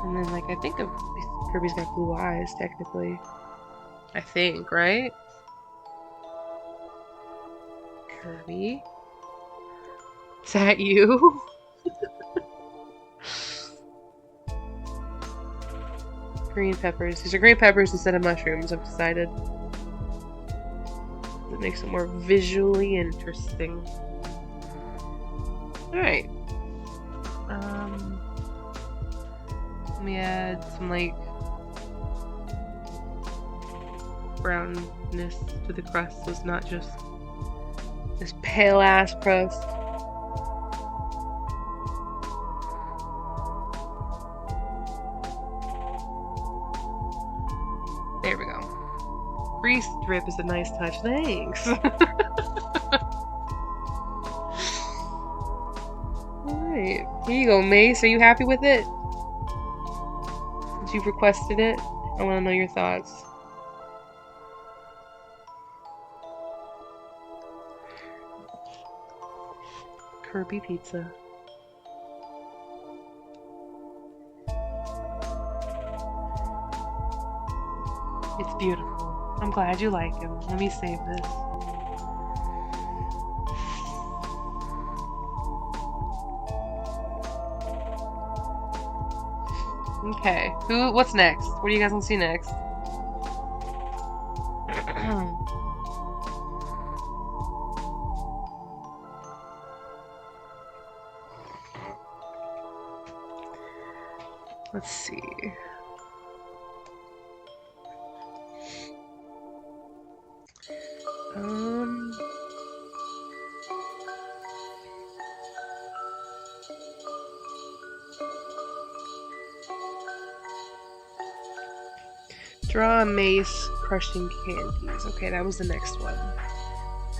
And then, like, I think Kirby's got blue eyes, technically. I think, right? Kirby? Is that you? Green peppers. These are green peppers instead of mushrooms, I've decided. It makes it more visually interesting. Alright. Let me add some, like, brownness to the crust, so it's not just this pale ass crust. There we go. Grease drip is a nice touch. Thanks. Alright. Here you go, Mace. Are you happy with it? Since you've requested it, I want to know your thoughts. Kirby pizza. It's beautiful. I'm glad you like him. Let me save this. Okay. What's next? What do you guys want to see next? Let's see. Draw a mace crushing candies. Okay, that was the next one.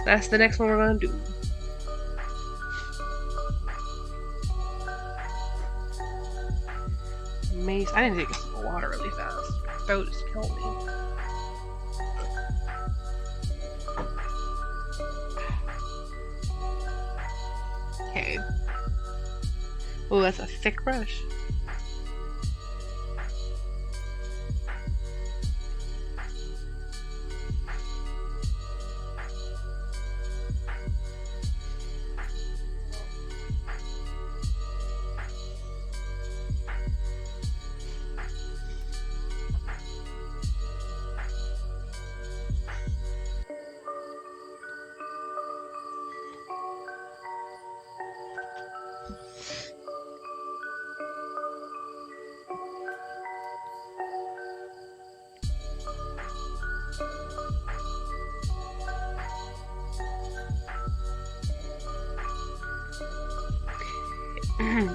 That's the next one we're gonna do. Mace. I need to take a sip of water really fast. My throat is killing me. Okay. Oh, that's a thick brush.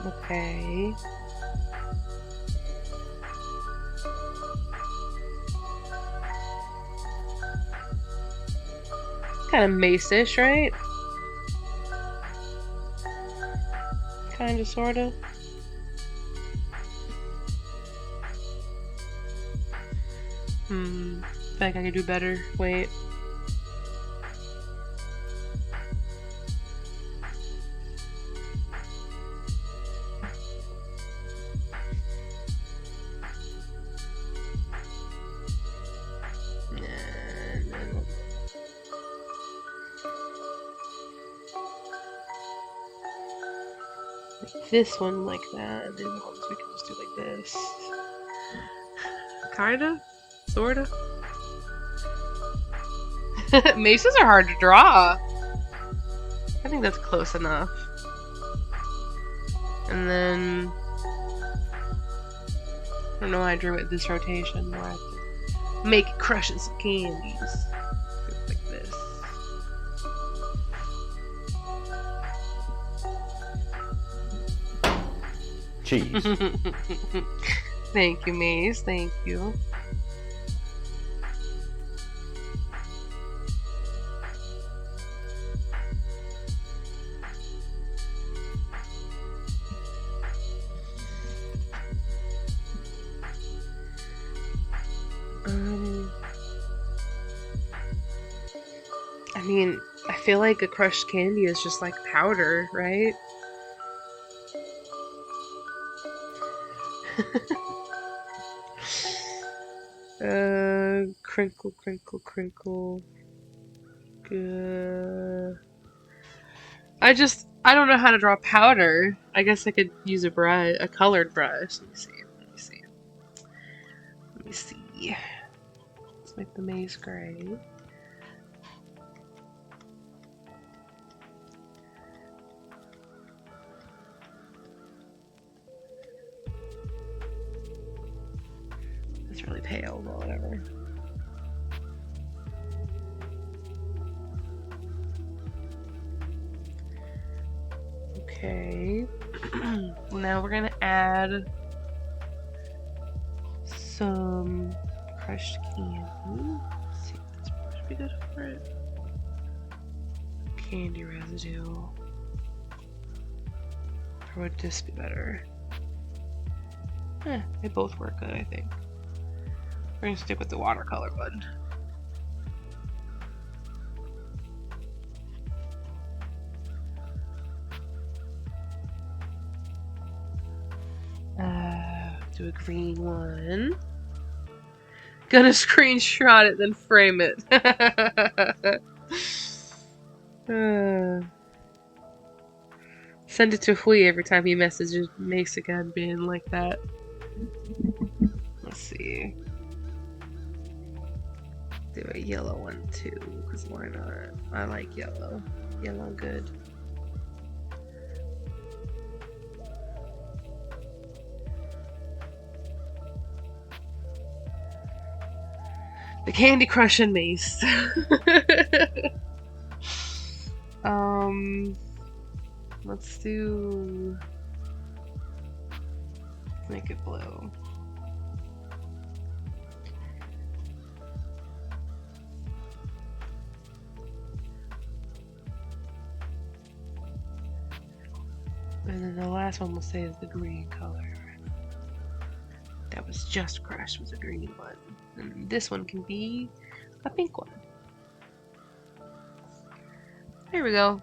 Okay. Kind of mace-ish, right? Kinda, sorta. I feel like I could do better. Wait. This one like that, and then we can just do like this. Kinda? Sorta? Maces are hard to draw. I think that's close enough. And then I don't know why I drew it this rotation. I have to make it crushing some candies. Like this. Cheese. Thank you, Maze. Thank you. I mean, I feel like a crushed candy is just like powder, right? Crinkle, crinkle, crinkle. I don't know how to draw powder. I guess I could use a brush, a colored brush. Let me see. Let me see. Let me see. Let's make the maze gray. It's really pale, but whatever. Okay. Now we're gonna add some crushed candy. Let's see if this brush would be good for it. Candy residue. Or would this be better? They both work good, I think. We're gonna stick with the watercolor one. Do a green one. Gonna screenshot it, then frame it. Send it to Hui every time he messages Mace again, being like that. Let's see. Do a yellow one too, because why not? I like yellow. Yellow good. The Candy Crush and Mace. Let's do... Make it blue. And then the last one we'll say is the green color. That was just crushed was a green one. And this one can be a pink one. There we go.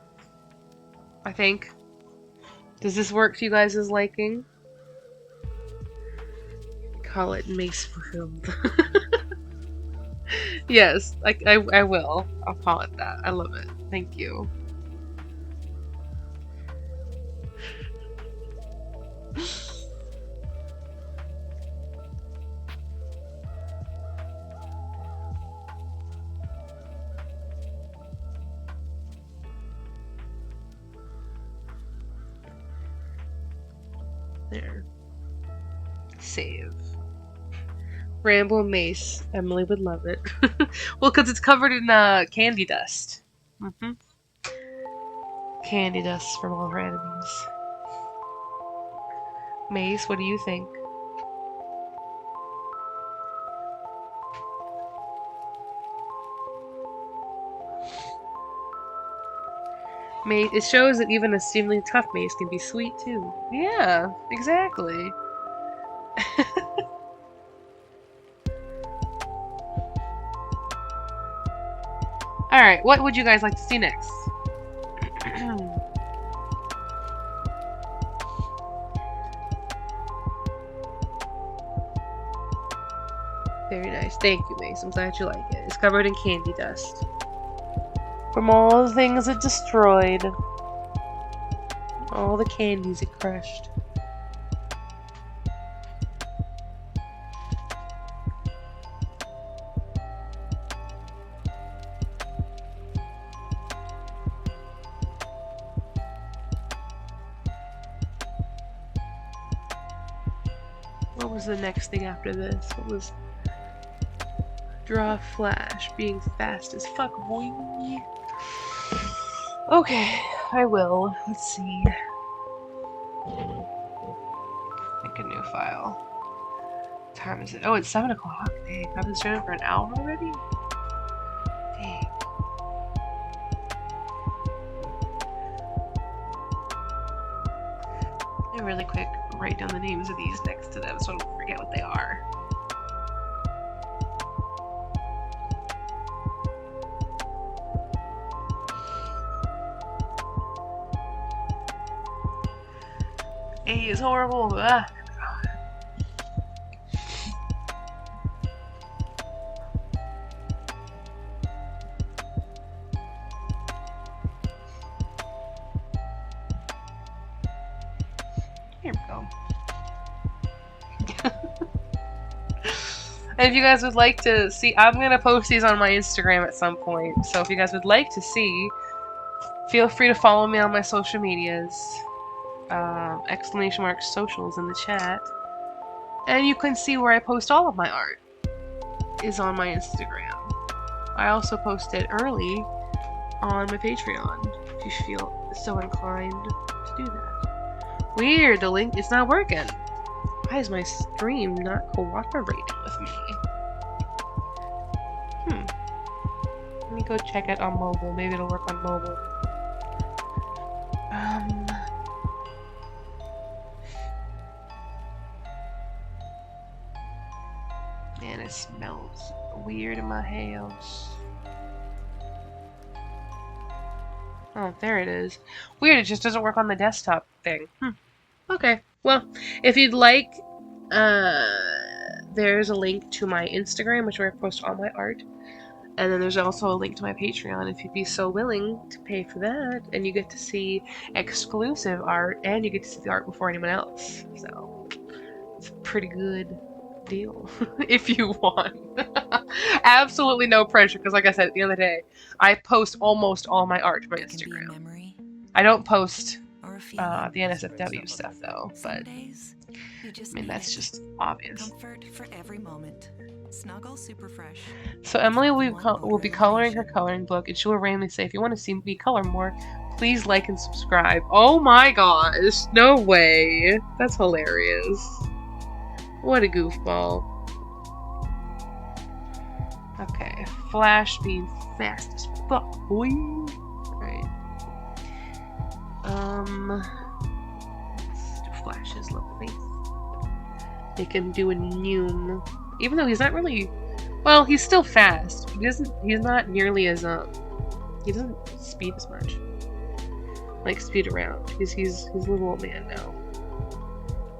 I think. Does this work to you guys' liking? Call it Mace Fulfilled. Yes, I will. I'll call it that. I love it. Thank you. There. Save. Rambo Mace. Emily would love it. Well, because it's covered in candy dust. Candy dust from all her enemies. Mace, what do you think? Mace, it shows that even a seemingly tough mace can be sweet too. Yeah, exactly. Alright, what would you guys like to see next? Very nice. Thank you, Mace. I'm glad you like it. It's covered in candy dust. From all the things it destroyed. All the candies it crushed. What was the next thing after this? What was... Draw Flash, being fast as fuck, boy. Okay, I will. Let's see. Make a new file. What time is it? Oh, it's 7 o'clock. Dang, I've been streaming for an hour already? Dang. Let me really quick write down the names of these next to them so I don't forget what they are. A is horrible. Ah. Here we go. And if you guys would like to see, I'm gonna post these on my Instagram at some point. So if you guys would like to see, feel free to follow me on my social medias. ! Socials in the chat. And you can see where I post all of my art is on my Instagram. I also post it early on my Patreon if you feel so inclined to do that. Weird, the link is not working. Why is my stream not cooperating with me? Let me go check it on mobile. Maybe it'll work on mobile. Man, it smells weird in my house. Oh, there it is. Weird, it just doesn't work on the desktop thing. Okay, well, if you'd like, there's a link to my Instagram, which where I post all my art. And then there's also a link to my Patreon if you'd be so willing to pay for that. And you get to see exclusive art, and you get to see the art before anyone else. So, it's a pretty good deal, if you want. Absolutely no pressure, because like I said, at the end of the day, I post almost all my art to my Instagram. I don't post the NSFW stuff, though, but I mean, that's just obvious. Comfort for every moment. Snuggle Super Fresh. So Emily will be coloring her coloring book, and she will randomly say, if you want to see me color more, please like and subscribe. Oh my gosh, no way. That's hilarious. What a goofball. Okay, Flash being fast as fuck, boy. Right. Let's do Flash's little face. Make him do a noom. Even though he's not really, well, he's still fast. He's not nearly as he doesn't speed as much. Like speed around. He's a little old man now.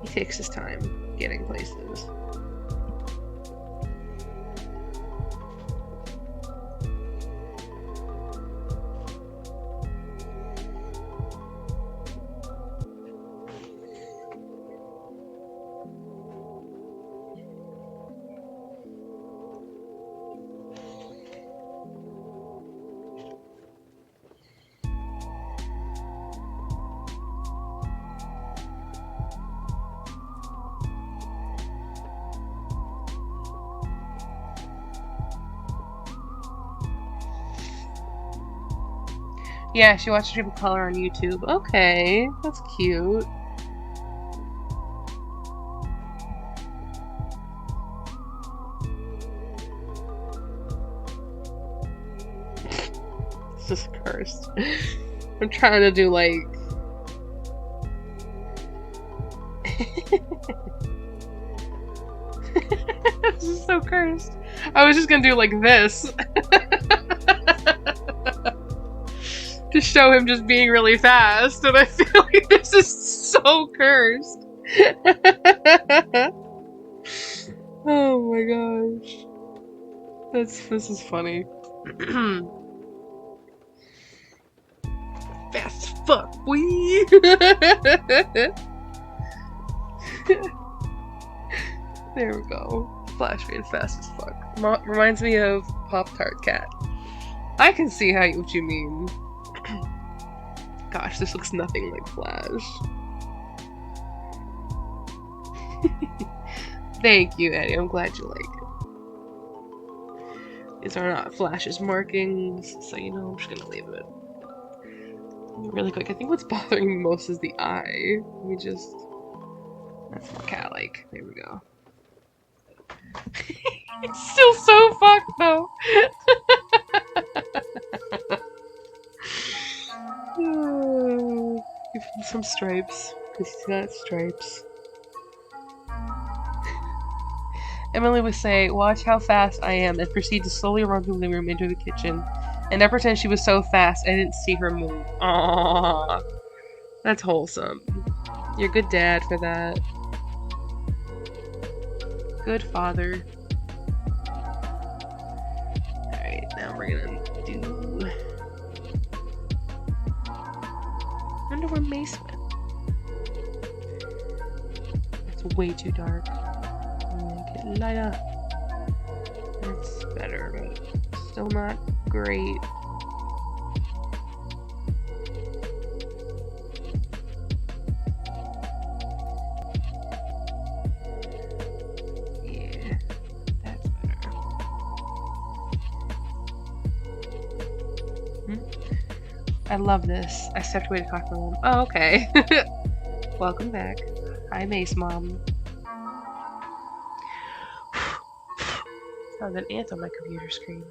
He takes his time getting places. Yeah, she watches people color on YouTube. Okay, that's cute. This is cursed. I'm trying to do like... This is so cursed. I was just gonna do like this. To show him just being really fast, and I feel like this is so cursed. Oh my gosh. This is funny. Fast as fuck, boy. There we go. Flash being fast as fuck. Reminds me of Pop-Tart Cat. I can see what you mean. Gosh, this looks nothing like Flash. Thank you, Eddie. I'm glad you like it. These are not Flash's markings, so you know I'm just gonna leave it. Really quick, I think what's bothering me most is the eye. Let me just... That's more cat-like. There we go. It's still so fucked, though. Give him some stripes, because he's got stripes. Emily would say, watch how fast I am, and proceed to slowly run through the living room into the kitchen. And then pretend she was so fast I didn't see her move. Aww. That's wholesome. You're a good dad for that. Good father. Alright, now we're gonna do... I wonder where Mace went. It's way too dark. Make it lighter. That's better, but still not great. Yeah, that's better. I love this. I stepped away to talk to my mom. Oh, okay. Welcome back. Hi, Mace Mom. Found an ant on my computer screen.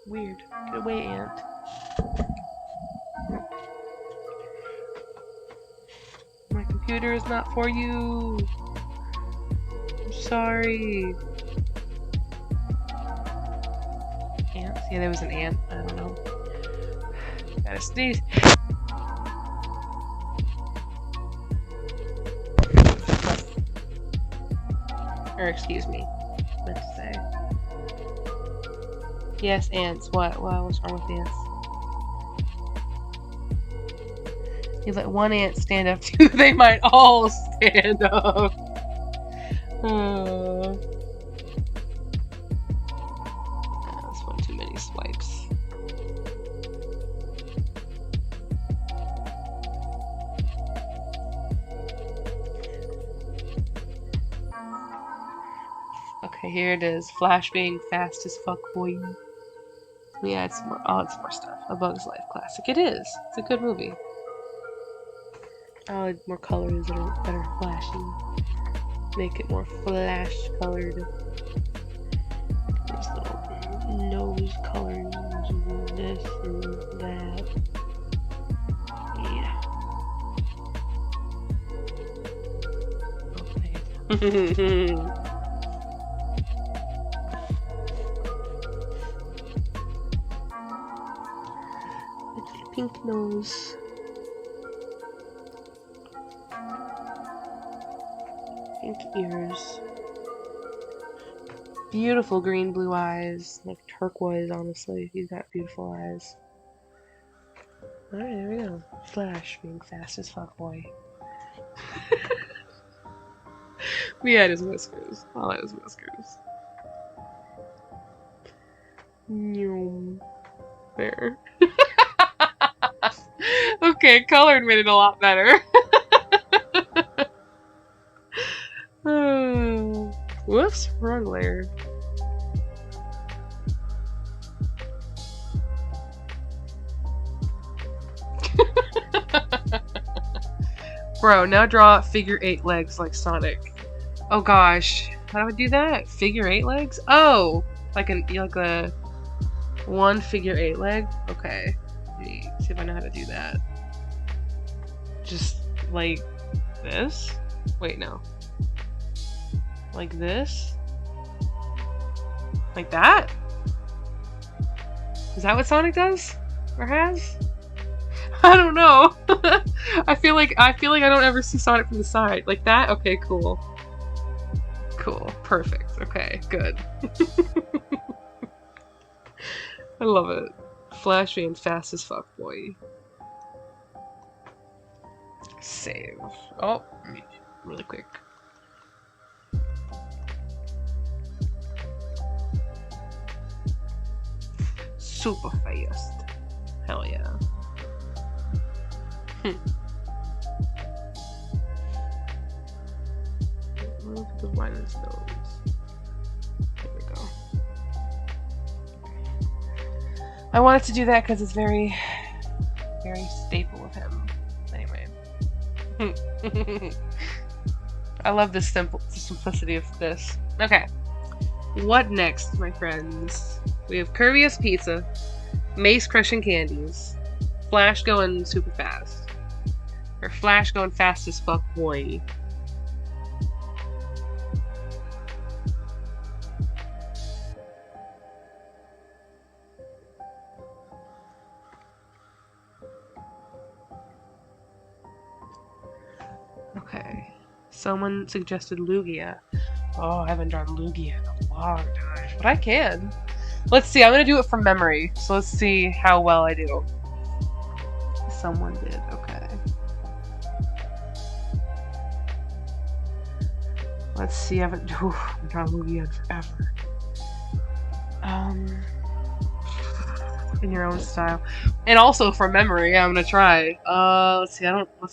Weird. Get away, ant. My computer is not for you. I'm sorry. Ants? Yeah, there was an ant. I don't know. Gotta sneeze. Or excuse me. Let's say. Yes, ants. What? What's wrong with ants? You let one ant stand up to you, they might all stand up. That's one too many swipes. Okay, here it is. Flash being fast as fuck, boy. We add some more. I'll add some more stuff. A Bug's Life classic. It is. It's a good movie. I'll add more colors that are flashy. Make it more flash colored. These little nose colors and this and that. Yeah. Okay. Pink nose. Pink ears. Beautiful green blue eyes. Like turquoise, honestly. He's got beautiful eyes. Alright, there we go. Flash being fast as fuck, boy. We had his whiskers. I'll add his whiskers. There. Okay, colored made it a lot better. Whoops, wrong layer. Bro, now draw figure 8 legs like Sonic. Oh gosh, how do I do that? Figure 8 legs? Oh, like a one figure 8 leg? Okay. See if I know how to do that. Just like this? Wait, no. Like this? Like that? Is that what Sonic does? Or has? I don't know. I feel like I don't ever see Sonic from the side. Like that? Okay, cool. Cool. Perfect. Okay, good. I love it. Flash being fast as fuck, boy. Save. Oh, really quick. Super fast. Hell yeah. Look at the white of his nose. There we go. I wanted to do that because it's very, very staple of him. Anyway. I love the simplicity of this. Okay. What next, my friends? We have Curvious Pizza, Mace crushing candies, Flash going super fast. Or Flash going fast as fuck, boy. Okay. Someone suggested Lugia. Oh, I haven't drawn Lugia in a long time. But I can. Let's see, I'm gonna do it from memory. So let's see how well I do. Someone did, okay. Let's see, I haven't drawn Lugia in forever. In your own style. And also from memory, I'm gonna try. Let's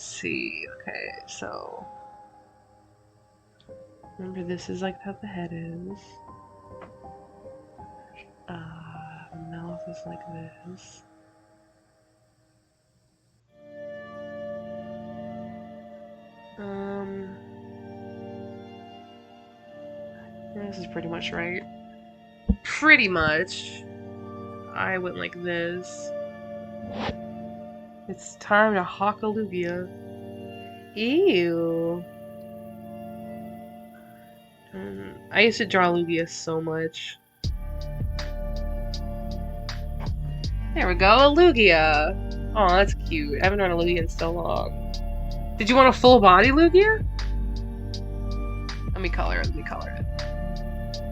see, okay, so. Remember, this is like how the head is. Mouth is like this. This is pretty much right. Pretty much. I went like this. It's time to hawk a Lugia. Ew. I used to draw Lugia so much. There we go, a Lugia! Oh, that's cute. I haven't drawn a Lugia in so long. Did you want a full body Lugia? Let me color it.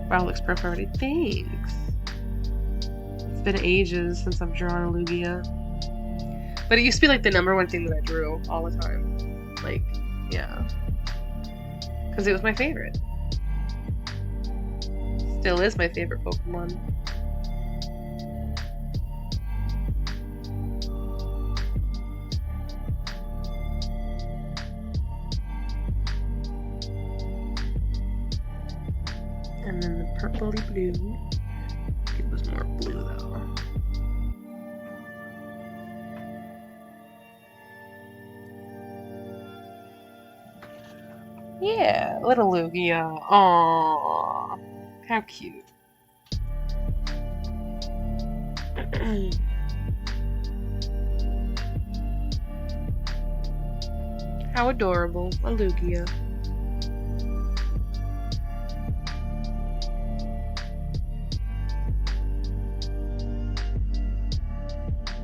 Wow, looks perfect already. Thanks. It's been ages since I've drawn a Lugia. But it used to be like the #1 thing that I drew all the time. Like, yeah. Because it was my favorite. Still is my favorite Pokemon. And then the purpley blue. It was more blue though. Yeah, little Lugia. Aww. How cute. How adorable. A Lugia.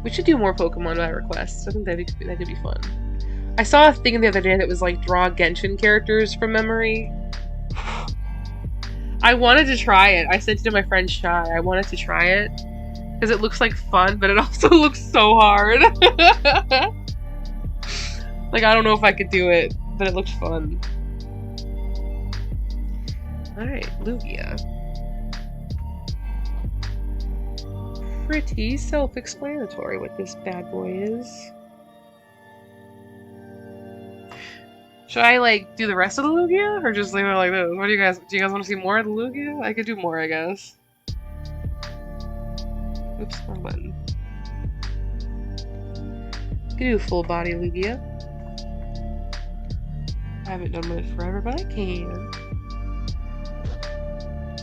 We should do more Pokemon by request. I think that could be fun. I saw a thing the other day that was like draw Genshin characters from memory. I wanted to try it. I said to my friend Shy, I wanted to try it because it looks like fun, but it also looks so hard. Like, I don't know if I could do it, but it looked fun. Alright, Lugia. Pretty self-explanatory what this bad boy is. Should I, like, do the rest of the Lugia? Or just leave it like this? What do you guys want to see more of the Lugia? I could do more, I guess. Oops, wrong button. Could do a full body Lugia. I haven't done one in forever, but I can.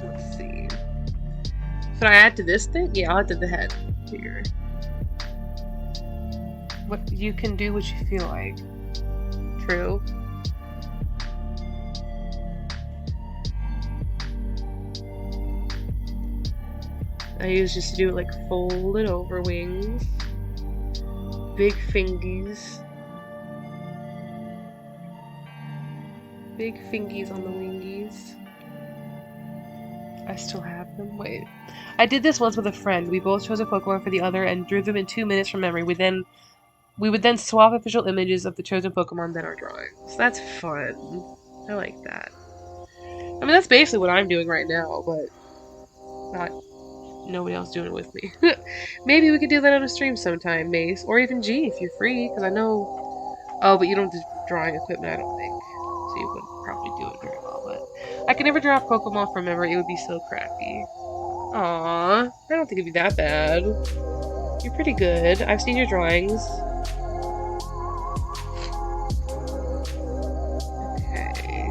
Let's see. Should I add to this thing? Yeah, I'll add to the head. Here. What you can do what you feel like. True. I used just to do it like folded over wings. Big fingies. Big fingies on the wingies. I still have them. Wait. I did this once with a friend. We both chose a Pokemon for the other and drew them in 2 minutes from memory. We would then swap official images of the chosen Pokemon that are drawing. So that's fun. I like that. I mean, that's basically what I'm doing right now, but not nobody else doing it with me. Maybe we could do that on a stream sometime, Mace. Or even G if you're free, because I know... Oh, but you don't have drawing equipment, I don't think. So you wouldn't probably do it very well, but... I could never draw a Pokemon from memory, it would be so crappy. Aww, I don't think it'd be that bad. You're pretty good. I've seen your drawings. Okay.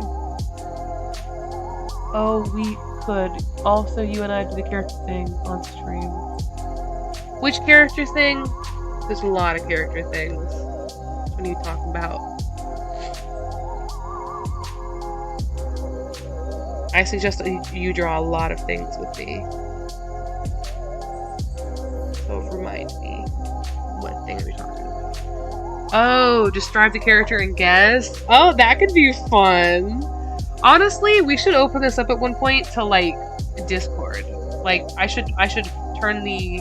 Oh, we could. Also, you and I do the character thing on stream. Which character thing? There's a lot of character things. What are you talking about? I suggest that you draw a lot of things with me. So remind me, what thing are we talking about? Oh, describe the character and guess? Oh, that could be fun. Honestly, we should open this up at one point to like Discord. Like I should turn the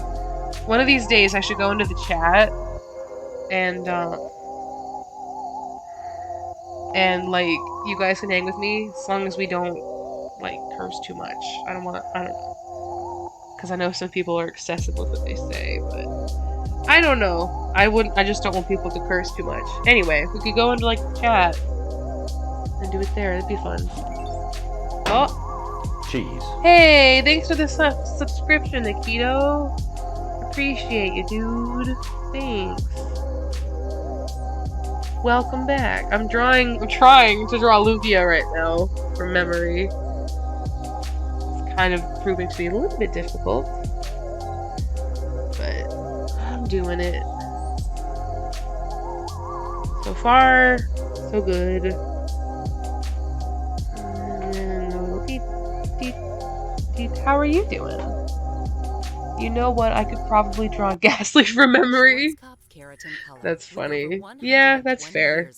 one of these days I should go into the chat and like you guys can hang with me as long as we don't like curse too much. I don't know. Cuz I know some people are excessive with what they say, but I don't know. I just don't want people to curse too much. Anyway, we could go into like the chat and do it there. That'd be fun. Oh. Cheese. Hey, thanks for the subscription, Nikito. Appreciate you, dude. Thanks. Welcome back. I'm trying to draw Lugia right now from memory. It's kind of proving to be a little bit difficult, but I'm doing it. So far, so good. How are you doing? You know what? I could probably draw Ghastly from memory. That's funny. Yeah, that's fair.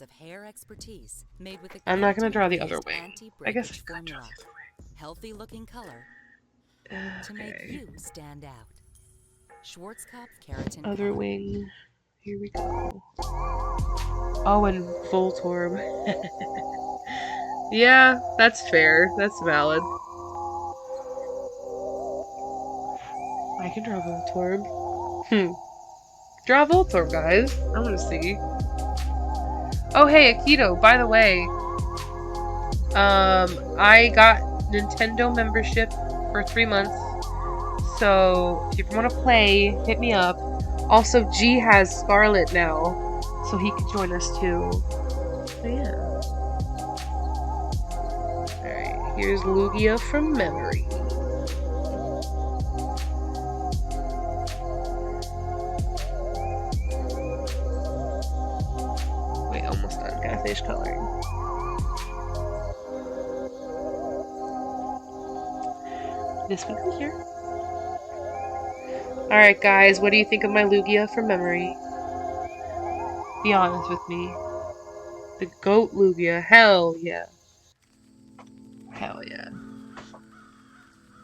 I'm not gonna draw the other wing. I guess I could draw the other wing. Healthy looking color to make you stand out. Schwarzkopf keratin Other color. wing. Here we go. Oh, and Voltorb. Yeah, that's fair. That's valid. I can draw Voltorb. Draw Voltorb, guys. I want to see. Oh, hey, Akito, by the way. I got Nintendo membership for 3 months. So, if you want to play, hit me up. Also, G has Scarlet now. So he could join us too. So, yeah. Alright, here's Lugia from memory. Almost done. Gotta finish coloring. This one right here. Alright guys, what do you think of my Lugia from memory? Be honest with me. The goat Lugia. Hell yeah. Hell yeah.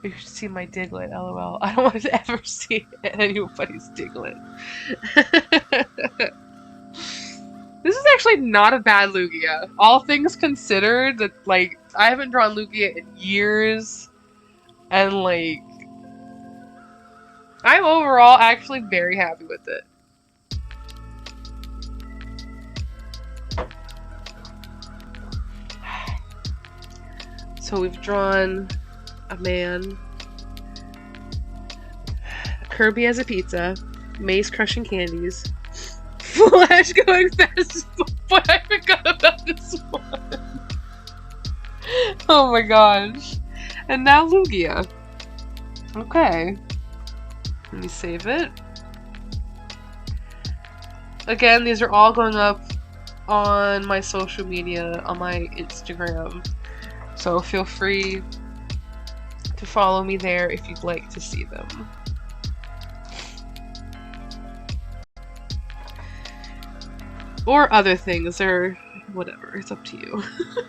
You should see my Diglett, lol. I don't want to ever see anybody's Diglett. This is actually not a bad Lugia. All things considered, that like I haven't drawn Lugia in years, and like I'm overall actually very happy with it. So we've drawn a man, Kirby as a pizza, Maze crushing candies, Flash going fast, but I forgot about this one. Oh my gosh. And now Lugia. Okay. Let me save it. Again, these are all going up on my social media, on my Instagram. So feel free to follow me there if you'd like to see them. Or other things, or whatever. It's up to you.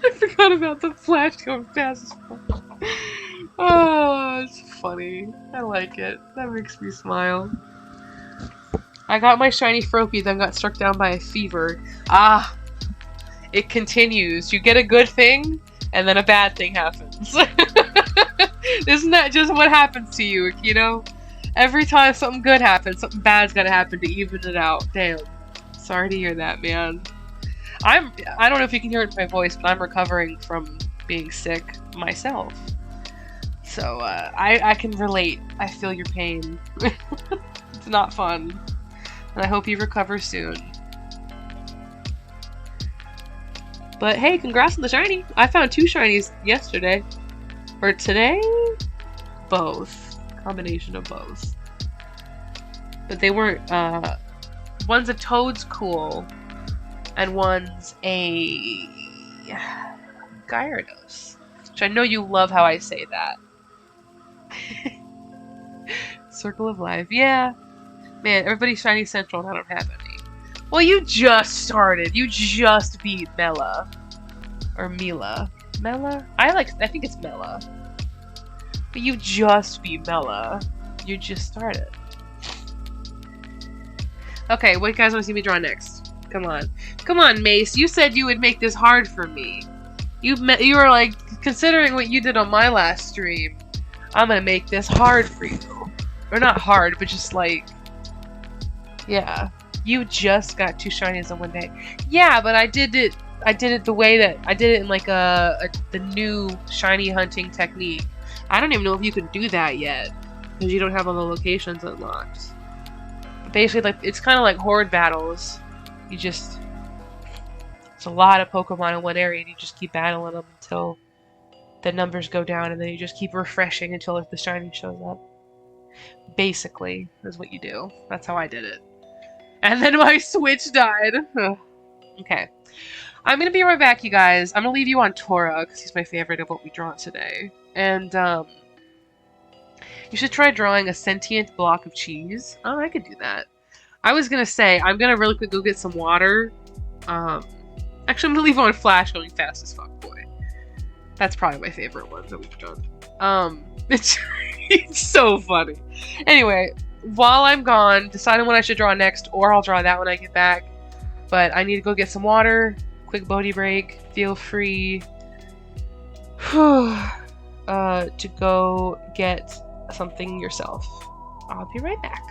I forgot about the Flash going fast as fuck. Oh, it's funny. I like it. That makes me smile. I got my shiny Froakie, then got struck down by a fever. Ah! It continues. You get a good thing, and then a bad thing happens. Isn't that just what happens to you, you know? Every time something good happens, something bad's gotta happen to even it out. Damn. Sorry to hear that, man. I don't know if you can hear it in my voice, but I'm recovering from being sick myself. So, I can relate. I feel your pain. It's not fun. And I hope you recover soon. But hey, congrats on the shiny! I found 2 shinies yesterday. Or today? Both. Combination of both. But they weren't, one's a Toedscool, and one's a Gyarados. Which I know you love how I say that. Circle of Life. Yeah. Man, everybody's shiny central and I don't have any. Well, you just started. You just beat Mela. Or Mila. Mela? I think it's Mela. But you just beat Mela. You just started. Okay, what do you guys want to see me draw next? Come on. Come on, Mace. You said you would make this hard for me. You were like, considering what you did on my last stream, I'm gonna make this hard for you. Or not hard, but just like... Yeah. You just got 2 shinies in one day. Yeah, but I did it the way that I did it in like the new shiny hunting technique. I don't even know if you can do that yet because you don't have all the locations unlocked. But basically, like it's kind of like horde battles. It's a lot of Pokemon in one area, and you just keep battling them until the numbers go down, and then you just keep refreshing until like the shiny shows up. Basically, is what you do. That's how I did it. And then my Switch died. Okay. I'm gonna be right back, you guys. I'm gonna leave you on Tora, because he's my favorite of what we draw today. And, you should try drawing a sentient block of cheese. Oh, I could do that. I was gonna say, I'm gonna really quick go get some water. Actually, I'm gonna leave on Flash going fast as fuck, boy. That's probably my favorite one that we've done. It's so funny. Anyway, while I'm gone, deciding what I should draw next, or I'll draw that when I get back. But I need to go get some water. Quick Bodhi break. Feel free to go get something yourself. I'll be right back.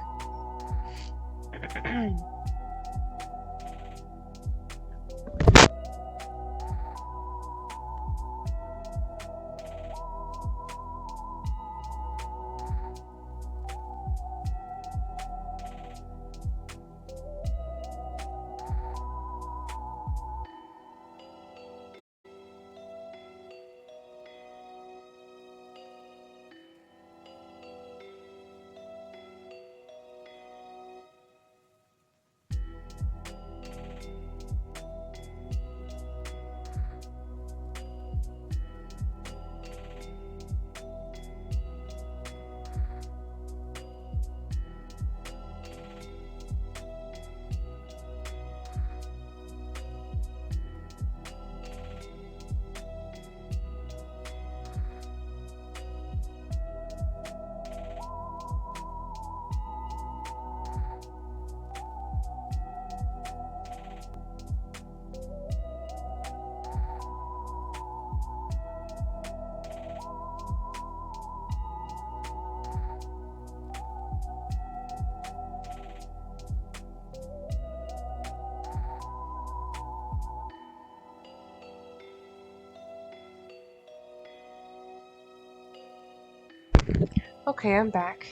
Okay, I'm back.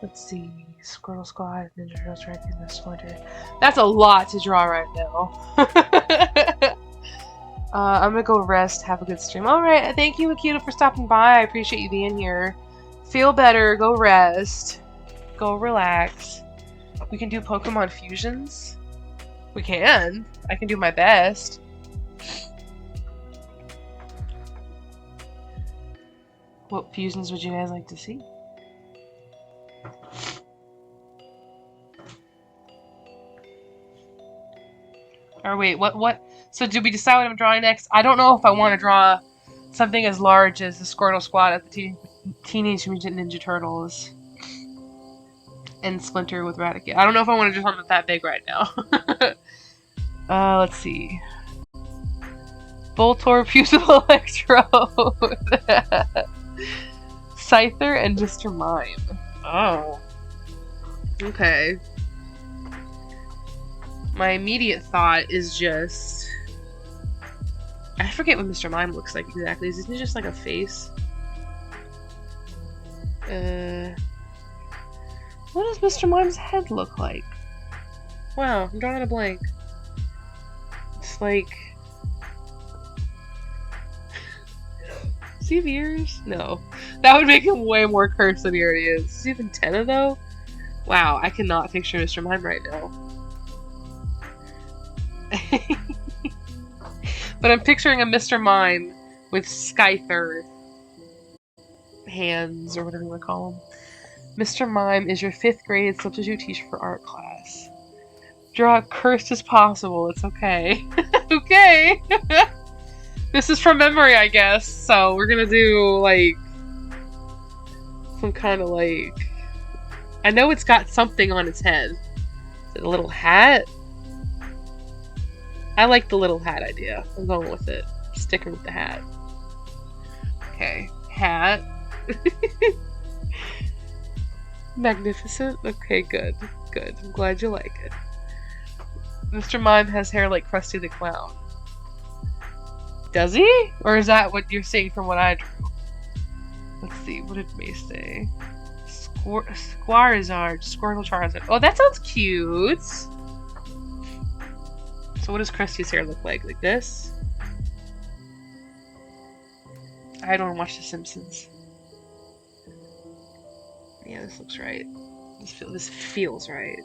Let's see. Squirrel Squad, Ninja Turtles, Dragon, the Splinter. That's a lot to draw right now. I'm gonna go rest, have a good stream. Alright, thank you, Akita, for stopping by. I appreciate you being here. Feel better, go rest. Go relax. We can do Pokemon fusions. We can. I can do my best. What fusions would you guys like to see? Or wait, what? So did we decide what I'm drawing next? I don't know if I want to draw something as large as the Squirtle Squad at the Teenage Mutant Ninja Turtles. And Splinter with Raticate. I don't know if I want to do something that big right now. Let's see. Voltorb, Fusible Electrode. Scyther and Mr. Mime. Oh. Okay. My immediate thought is just... I forget what Mr. Mime looks like exactly. Isn't it just like a face? What does Mr. Mime's head look like? Wow, I'm drawing a blank. It's like... Does he have ears? No. That would make him way more cursed than he already is. Is he have antenna though? Wow, I cannot picture Mr. Mime right now. But I'm picturing a Mr. Mime with Scyther hands, or whatever you want to call them. Mr. Mime is your 5th grade substitute teacher for art class. Draw cursed as possible. It's okay. Okay. This is from memory, I guess. So we're gonna do like some kind of like. I know it's got something on its head. Is it a little hat? I like the little hat idea. I'm going with it. Sticking with the hat. Okay, hat. Magnificent. Okay, good. Good. I'm glad you like it. Mr. Mime has hair like Krusty the Clown. Does he? Or is that what you're seeing from what I drew? Let's see, what did May say? Squarizard, Squirtle Charizard. Oh, that sounds cute! So what does Krusty's hair look like? Like this? I don't watch The Simpsons. Yeah, this looks right. This feels right.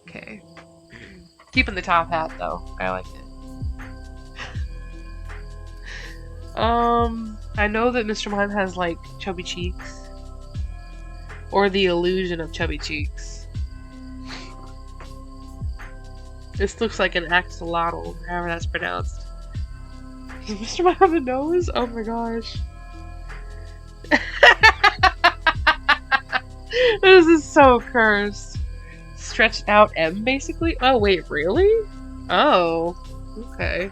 Okay. Keeping the top hat though. I like it. I know that Mr. Mime has like chubby cheeks. Or the illusion of chubby cheeks. This looks like an axolotl, however that's pronounced. Does Mr. Mime have a nose? Oh my gosh. This is so cursed. Stretched out M, basically? Oh, wait, really? Oh, okay.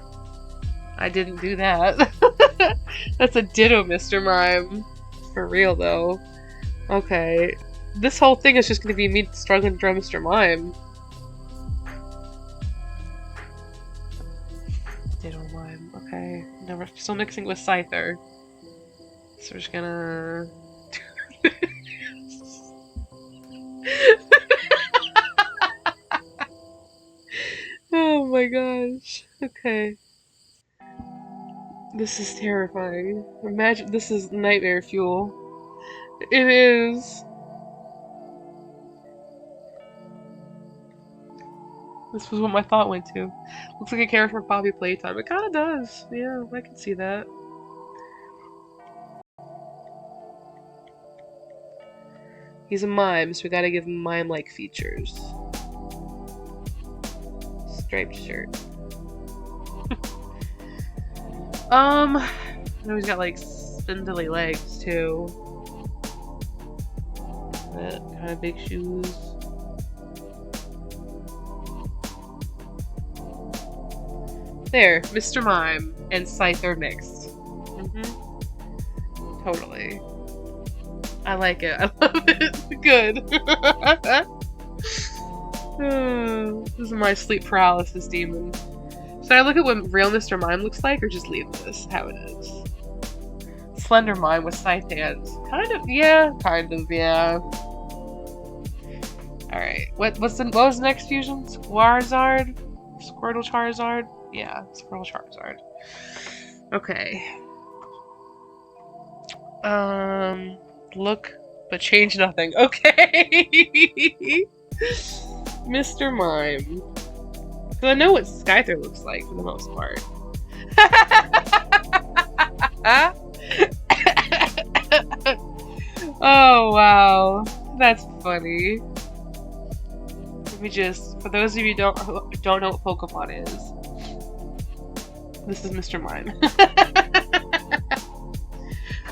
I didn't do that. That's a ditto, Mr. Mime. For real, though. Okay. This whole thing is just gonna be me struggling to draw Mr. Mime. Ditto Mime, okay. Never, still mixing with Scyther. So we're just gonna... Oh my gosh. Okay. This is terrifying. Imagine this is nightmare fuel. It is. This was what my thought went to. Looks like a character from Poppy Playtime. It kinda does. Yeah, I can see that. He's a mime, so we gotta give him mime-like features. Striped shirt. I know he's got like spindly legs too. Kind of big shoes. There, Mr. Mime and Scyther mixed. Totally. I like it. I love it. Good. This is my sleep paralysis demon. Should I look at what real Mr. Mime looks like, or just leave this how it is? Slender Mime with scythe hands. Kind of, yeah. Kind of, yeah. Alright. What was the next fusion? Squarizard? Squirtle Charizard? Yeah, Squirtle Charizard. Okay. Look, but change nothing. Okay! Mr. Mime. So I know what Scyther looks like for the most part. Oh wow, that's funny. Let me just, for those of you who don't know what Pokemon is, this is Mr. Mime.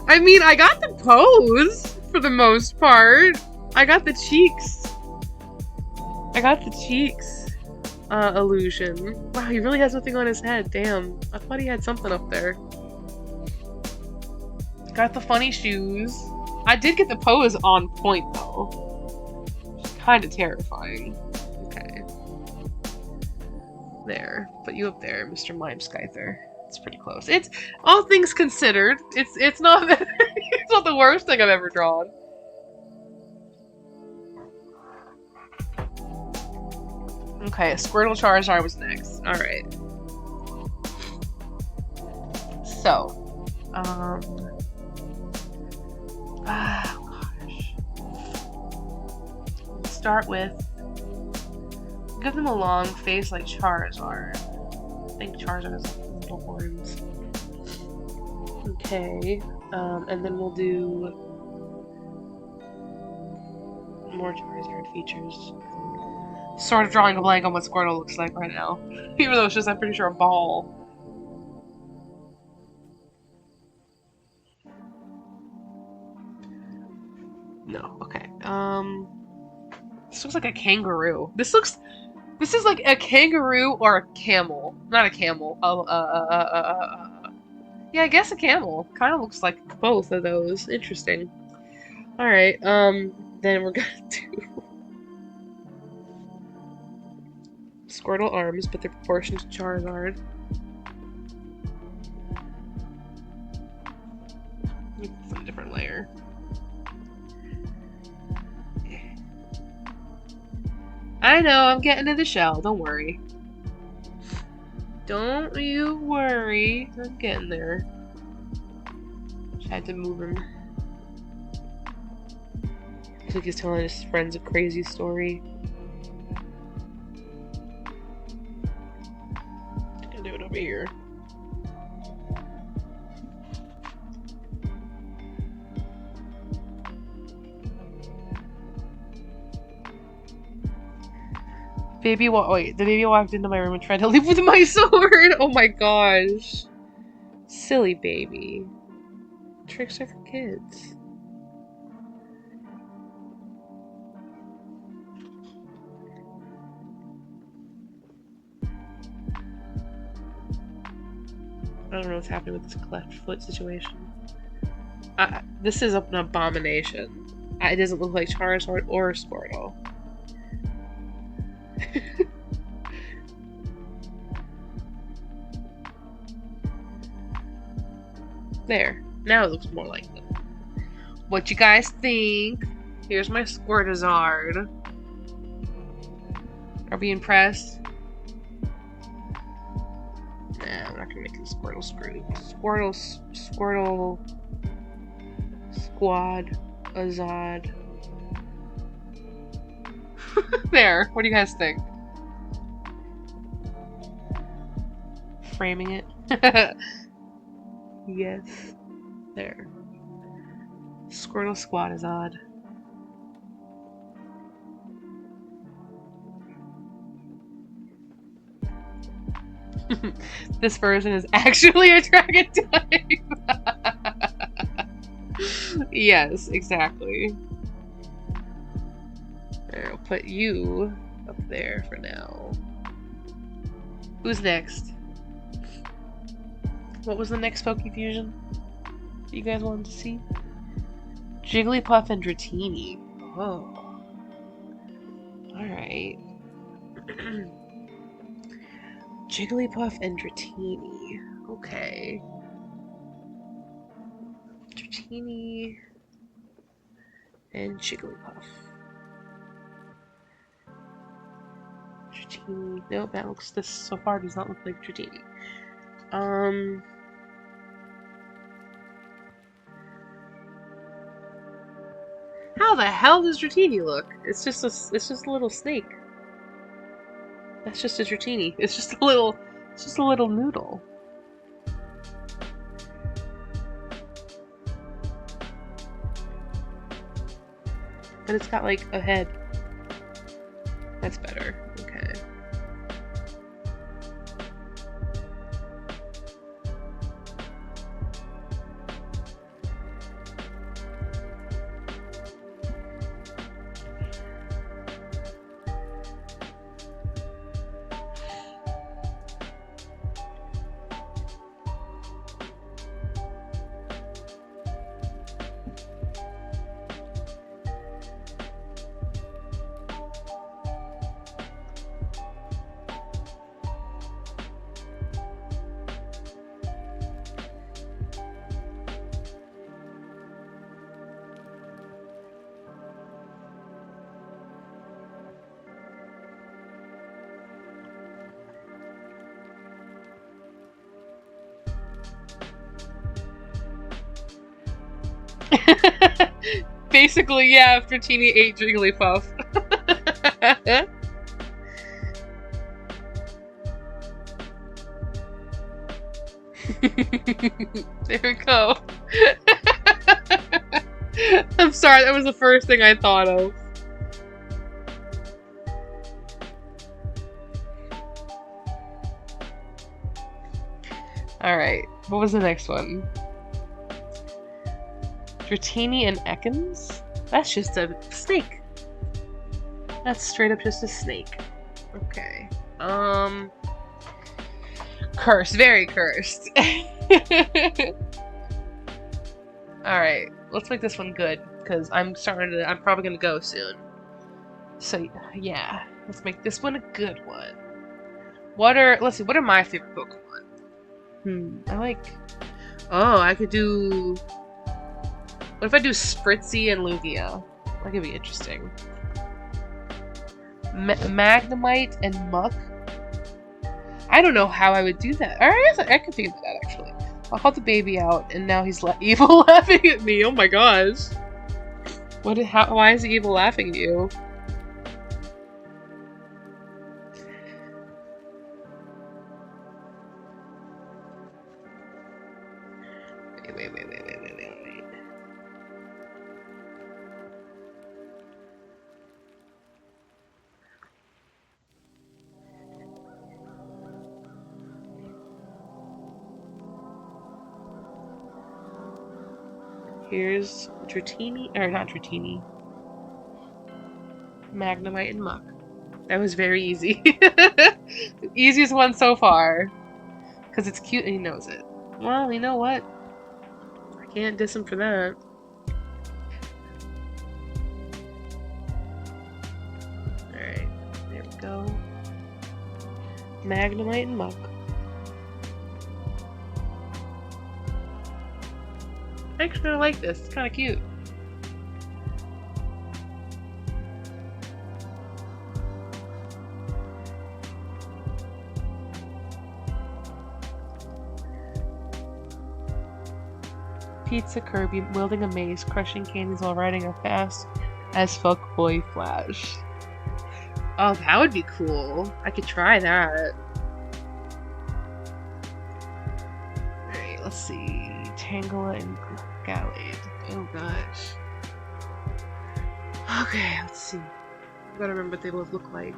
I mean, I got the pose for the most part. I got the cheeks. Illusion. Wow, he really has nothing on his head. Damn. I thought he had something up there. Got the funny shoes. I did get the pose on point, though. Kind of terrifying. Okay. There. Put you up there, Mr. Mime Scyther. It's pretty close. It's, all things considered, it's not it's not the worst thing I've ever drawn. Okay, Squirtle Charizard was next. Alright. So, oh gosh. Let's start with, give them a long face like Charizard. I think Charizard has little horns. Okay, and then we'll do more Charizard features. Sort of drawing a blank on what Squirtle looks like right now. Even though it's just, I'm pretty sure, a ball. No, okay. This looks like a kangaroo. This is like a kangaroo or a camel. Not a camel. Yeah, I guess a camel. Kind of looks like both of those. Interesting. Alright, then we're gonna do Squirtle arms, but they're proportioned to Charizard. It's a different layer. I know, I'm getting to the shell, don't worry. Don't you worry, I'm getting there. Just had to move him. Looks like he's telling his friends a crazy story. I'm gonna do it over here. Wait, the baby walked into my room and tried to leave with my sword! Oh my gosh. Silly baby. Tricks are for kids. I don't know what's happening with this cleft foot situation. This is an abomination. It doesn't look like Charizard or Squirtle. There. Now it looks more like them. What you guys think? Here's my Squirtazard. Are we impressed? Nah, I'm not gonna make the Squirtle screw. Squirtle Squad Azad. There. What do you guys think? Framing it. Yes. There. Squirtle Squad is odd. This version is actually a dragon type. Yes, exactly. There, I'll put you up there for now. Who's next? What was the next Poke Fusion you guys wanted to see? Jigglypuff and Dratini. Oh. Alright. Jigglypuff and Dratini. Okay. Dratini and Jigglypuff. Dratini. Nope, that looks, this so far does not look like Dratini. How the hell does Dratini look? It's just a little snake. That's just a Dratini. It's just a little noodle. But it's got like a head. That's better. Okay. Basically, yeah, after Teeny ate Jigglypuff. There we go. I'm sorry, that was the first thing I thought of. Alright, what was the next one? Dratini and Ekans? That's just a snake. That's straight up just a snake. Okay. Cursed. Very cursed. Alright, let's make this one good, because I'm probably gonna go soon. So, yeah. Let's make this one a good one. Let's see, what are my favorite Pokemon? I could do... What if I do Spritzy and Lugia? That could be interesting. Magnemite and Muck? I don't know how I would do that. Or I guess I could figure that out, actually. I'll help the baby out, and now he's evil laughing at me. Oh my gosh. Why is he evil laughing at you? Wait. Here's Dratini, or not Dratini. Magnemite and Muck. That was very easy. The easiest one so far. Because it's cute and he knows it. Well, you know what? I can't diss him for that. Alright, there we go. Magnemite and Muck. I actually like this. It's kind of cute. Pizza Kirby wielding a mace, crushing candies while riding a fast as fuck boy Flash. Oh, that would be cool. I could try that. Alright, let's see. Tangela and Gallade. Oh gosh. Okay, let's see. I gotta remember what they both look like.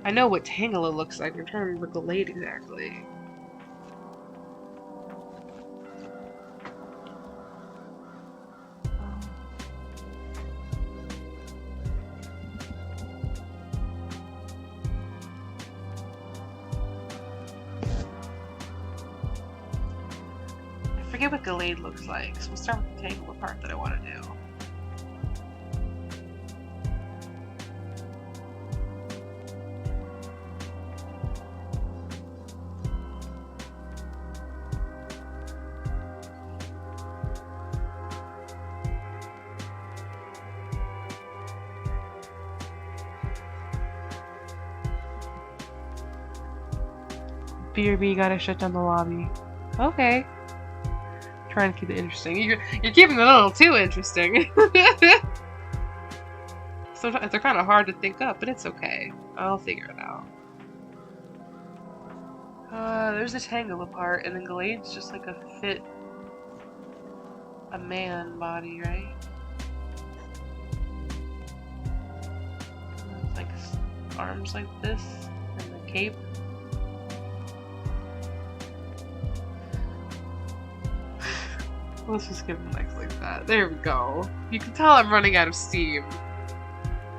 I know what Tangela looks like. I'm trying to remember Gallade exactly. I forget what Gallade looks like, so we'll start with the Tangela part that I want to do. BRB gotta shut down the lobby. Okay. Trying to keep it interesting. You're keeping it a little too interesting. Sometimes they're kind of hard to think up, but it's okay. I'll figure it out. There's a Tangela part, and then Gallade's just like a man body, right? Like arms like this, and the cape. Let's just give him legs like that. There we go. You can tell I'm running out of steam.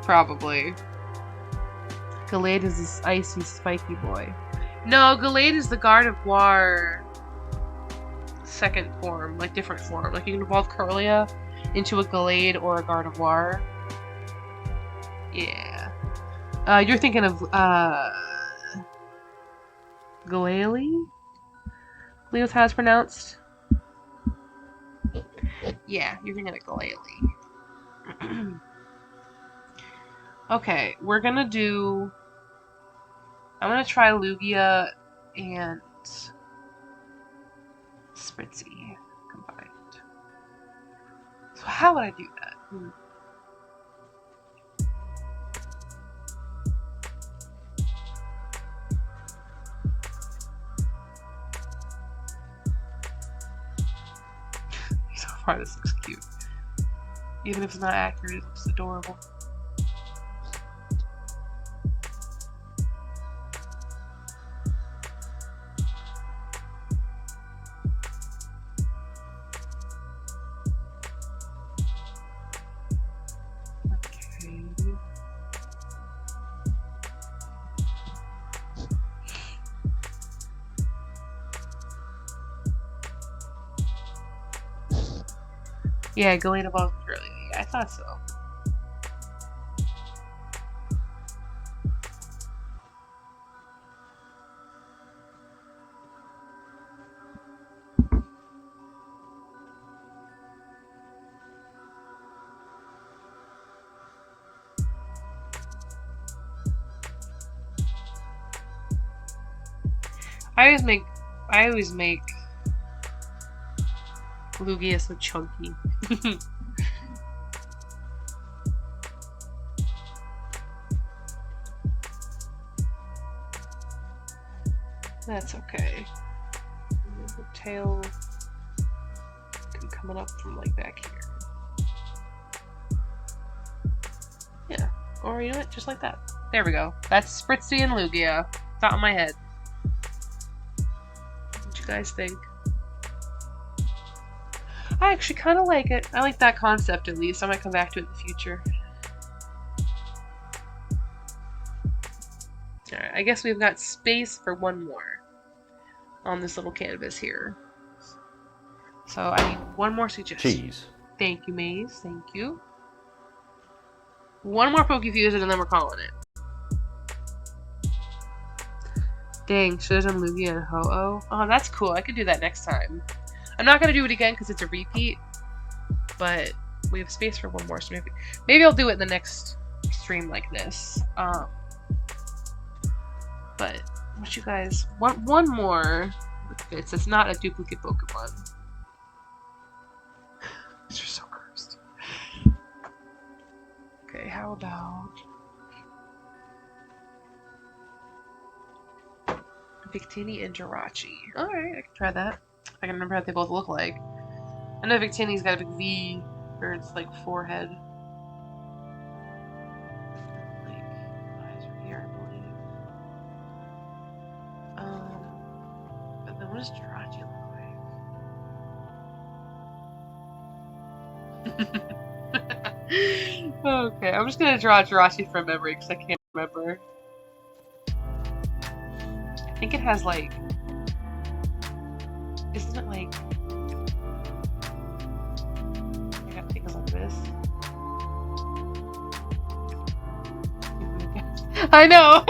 Probably. Gallade is this icy, spiky boy. No, Gallade is the Gardevoir second form, like different form. Like you can evolve Kirlia into a Gallade or a Gardevoir. Yeah. You're thinking of Glalie? I believe that's how it's pronounced. Yeah, you're thinking of Glalie. Okay, we're gonna do... I'm gonna try Lugia and Spritzy combined. So how would I do that? So far this looks cute. Even if it's not accurate, it looks adorable. Yeah, Galena Balls was really. Yeah, I thought so. I always make Lugia so chunky. That's okay. The tail can coming up from like back here. Yeah. Or you know what? Just like that. There we go. That's Spritzee and Lugia. It's out of my head. What you guys think? I actually kind of like it. I like that concept at least. I might come back to it in the future. Alright, I guess we've got space for one more on this little canvas here. So I need one more suggestion. Cheese. Thank you, Maze. Thank you. One more Pokefusion and then we're calling it. Dang, should have done Lugia and Ho-Oh. Oh, that's cool. I could do that next time. I'm not going to do it again because it's a repeat, but we have space for one more, so maybe I'll do it in the next stream like this. But what you guys want? One more. It's not a duplicate Pokemon. These are so cursed. Okay, how about Victini and Jirachi? Alright, I can try that. I can remember how they both look like. I know Victini's got a big V for its like forehead. Like eyes are here, I believe. But then what does Jirachi look like? Okay, I'm just gonna draw Jirachi from memory because I can't remember. I think it has like. Isn't it like. I got things like this. I know!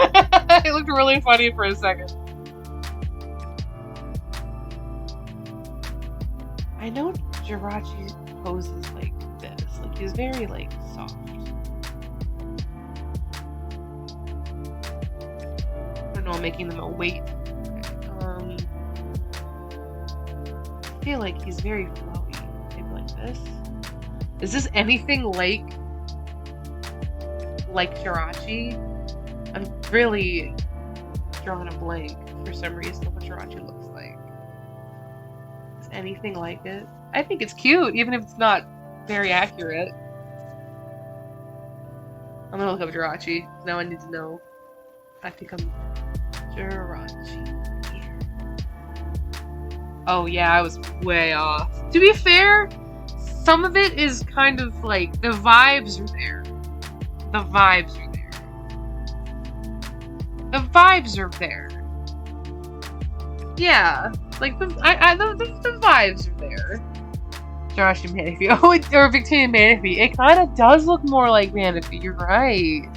It looked really funny for a second. I know Jirachi poses like this. Like, he's very, like, soft. I don't know, I'm making them a weight. I feel like he's very flowy. Maybe like this. Is this anything like Jirachi? I'm really drawing a blank for some reason what Jirachi looks like. Is anything like it? I think it's cute, even if it's not very accurate. I'm gonna look up Jirachi. Now I need to know. I think I'm Jirachi. Oh yeah, I was way off. To be fair, some of it is kind of like, the vibes are there. The vibes are there. The vibes are there. Yeah, like the vibes are there. Jirachi Manaphy. Oh, or Victini Manaphy. It kind of does look more like Manaphy. You're right.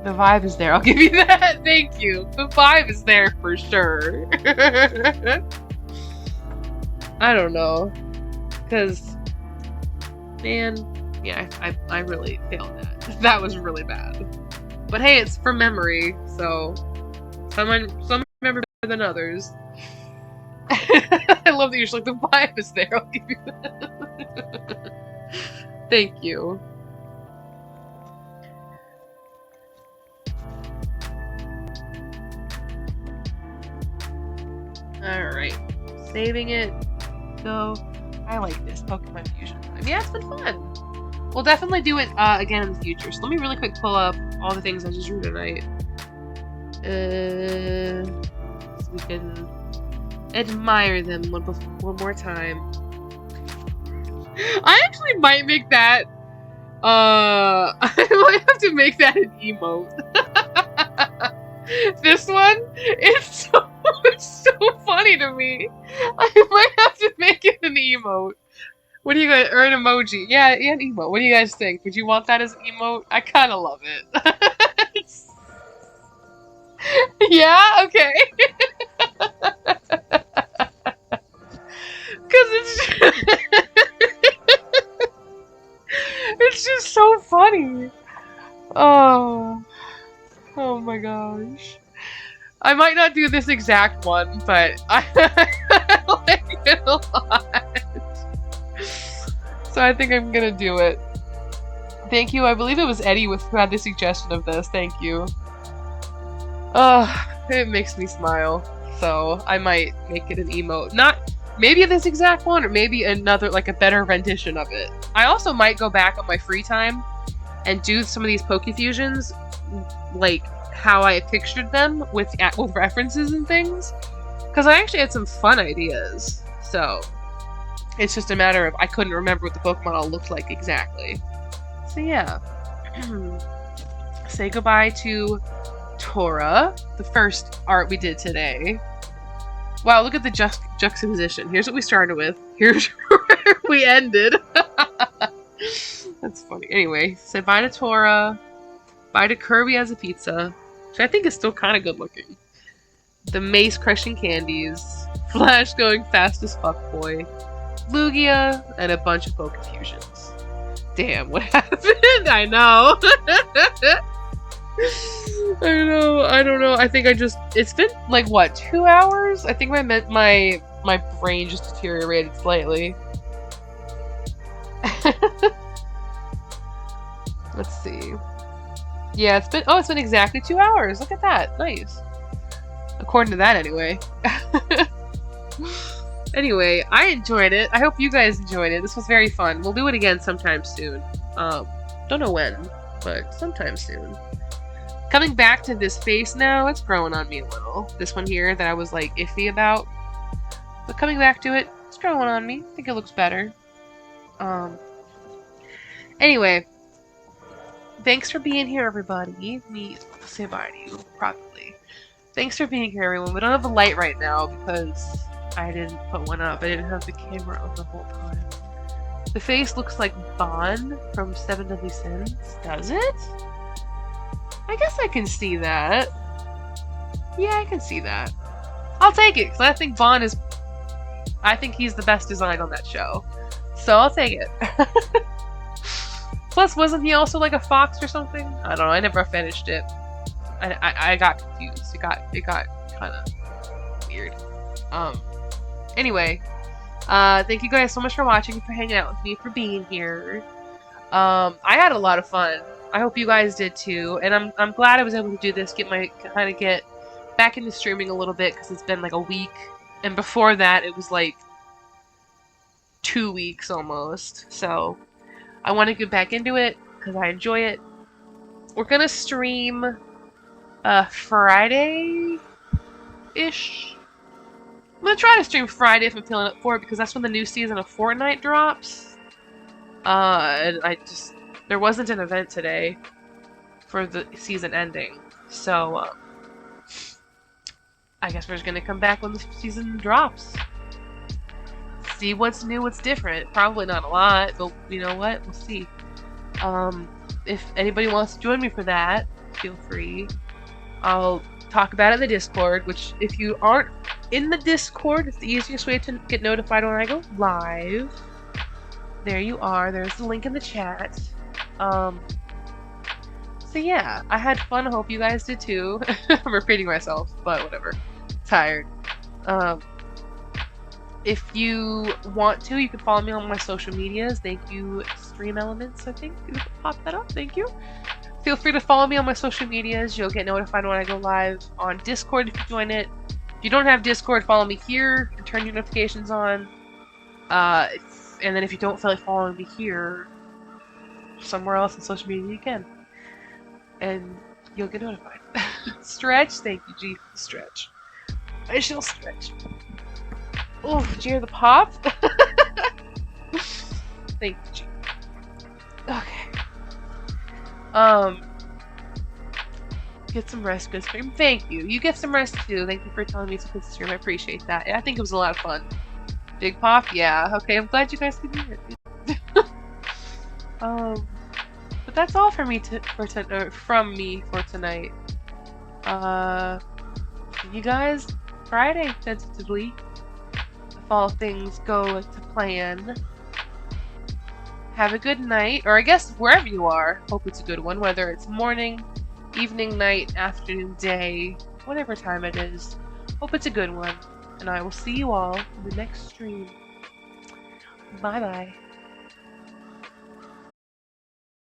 The vibe is there. I'll give you that. Thank you. The vibe is there for sure. I don't know. Because, man, yeah, I really failed that. That was really bad. But hey, it's from memory, so some remember better than others. I love that you're just like, the vibe is there. I'll give you that. Thank you. Alright, saving it. So, I like this Pokemon Fusion time. Yeah, it's been fun. We'll definitely do it again in the future. So let me really quick pull up all the things I just drew tonight. So we can admire them one more time. I actually might make that. I might have to make that an emote. This one, it's so funny to me. I might have to make it an emote. What do you guys, or an emoji? Yeah, an emote. What do you guys think? Would you want that as an emote? I kind of love it. Yeah, okay. Because it's just so funny. Oh my gosh. I might not do this exact one, but I like it a lot. So I think I'm gonna do it. Thank you. I believe it was Eddie who had the suggestion of this. Thank you. It makes me smile. So I might make it an emote. Not maybe this exact one, or maybe another, like a better rendition of it. I also might go back on my free time and do some of these Pokefusions, like how I pictured them with references and things, because I actually had some fun ideas. So it's just a matter of I couldn't remember what the Pokemon all looked like exactly. So yeah. Say goodbye to Tora, the first art we did today. Wow, look at the juxtaposition. Here's what we started with. Here's where we ended. That's funny. Anyway, say bye to Tora. Bye to Kirby as a pizza, which I think is still kind of good looking. The Mace crushing candies. Flash going fast as fuck boy. Lugia, and a bunch of Pokefusions. Damn, what happened? I know. I don't know. I think it's been like what, 2 hours? I think my brain just deteriorated slightly. Let's see. Yeah, it's been exactly 2 hours. Look at that. Nice. According to that anyway. Anyway, I enjoyed it. I hope you guys enjoyed it. This was very fun. We'll do it again sometime soon. Don't know when, but sometime soon. Coming back to this face now, it's growing on me a little. This one here that I was like iffy about. But coming back to it, it's growing on me. I think it looks better. Anyway. Thanks for being here, everybody. Me say bye to you properly. Thanks for being here, everyone. We don't have a light right now because I didn't put one up. I didn't have the camera on the whole time. The face looks like Bond from Seven Deadly Sins. Does it? I guess I can see that. Yeah, I can see that. I'll take it, because I think Bond is... I think he's the best design on that show. So I'll take it. Plus, wasn't he also like a fox or something? I don't know, I never finished it. I got confused. It got kind of weird. Anyway, thank you guys so much for watching, for hanging out with me, for being here. I had a lot of fun. I hope you guys did too, and I'm glad I was able to do this, get back into streaming a little bit, because it's been like a week, and before that it was like 2 weeks almost. So I want to get back into it because I enjoy it. We're gonna stream Friday-ish. I'm gonna try to stream Friday if I'm feeling up for it, because that's when the new season of Fortnite drops. And there wasn't an event today for the season ending, so I guess we're just gonna come back when the season drops. See what's new, what's different. Probably not a lot, but you know what? We'll see. If anybody wants to join me for that, feel free. I'll talk about it in the Discord, which if you aren't in the Discord, it's the easiest way to get notified when I go live. There you are. There's the link in the chat. So yeah, I had fun. I hope you guys did too. I'm repeating myself, but whatever. Tired. If you want to, you can follow me on my social medias. Thank you, Stream Elements, I think. You can pop that up. Thank you. Feel free to follow me on my social medias. You'll get notified when I go live on Discord if you join it. If you don't have Discord, follow me here and turn your notifications on. And then if you don't feel like following me here, somewhere else on social media you can. And you'll get notified. Stretch? Thank you, G. Stretch. I shall stretch. Oh, did you hear the pop? Thank you, G. Okay. Get some rest, good stream. Thank you. You get some rest too. Thank you for telling me it's a good stream. I appreciate that. I think it was a lot of fun Big Pop, yeah. Okay, I'm glad you guys could hear it. But that's all for me from me for tonight. You guys, Friday tentatively, if all things go to plan. Have a good night, or I guess wherever you are, hope it's a good one, whether it's morning, evening, night, afternoon, day, whatever time it is. Hope it's a good one, and I will see you all in the next stream. Bye bye.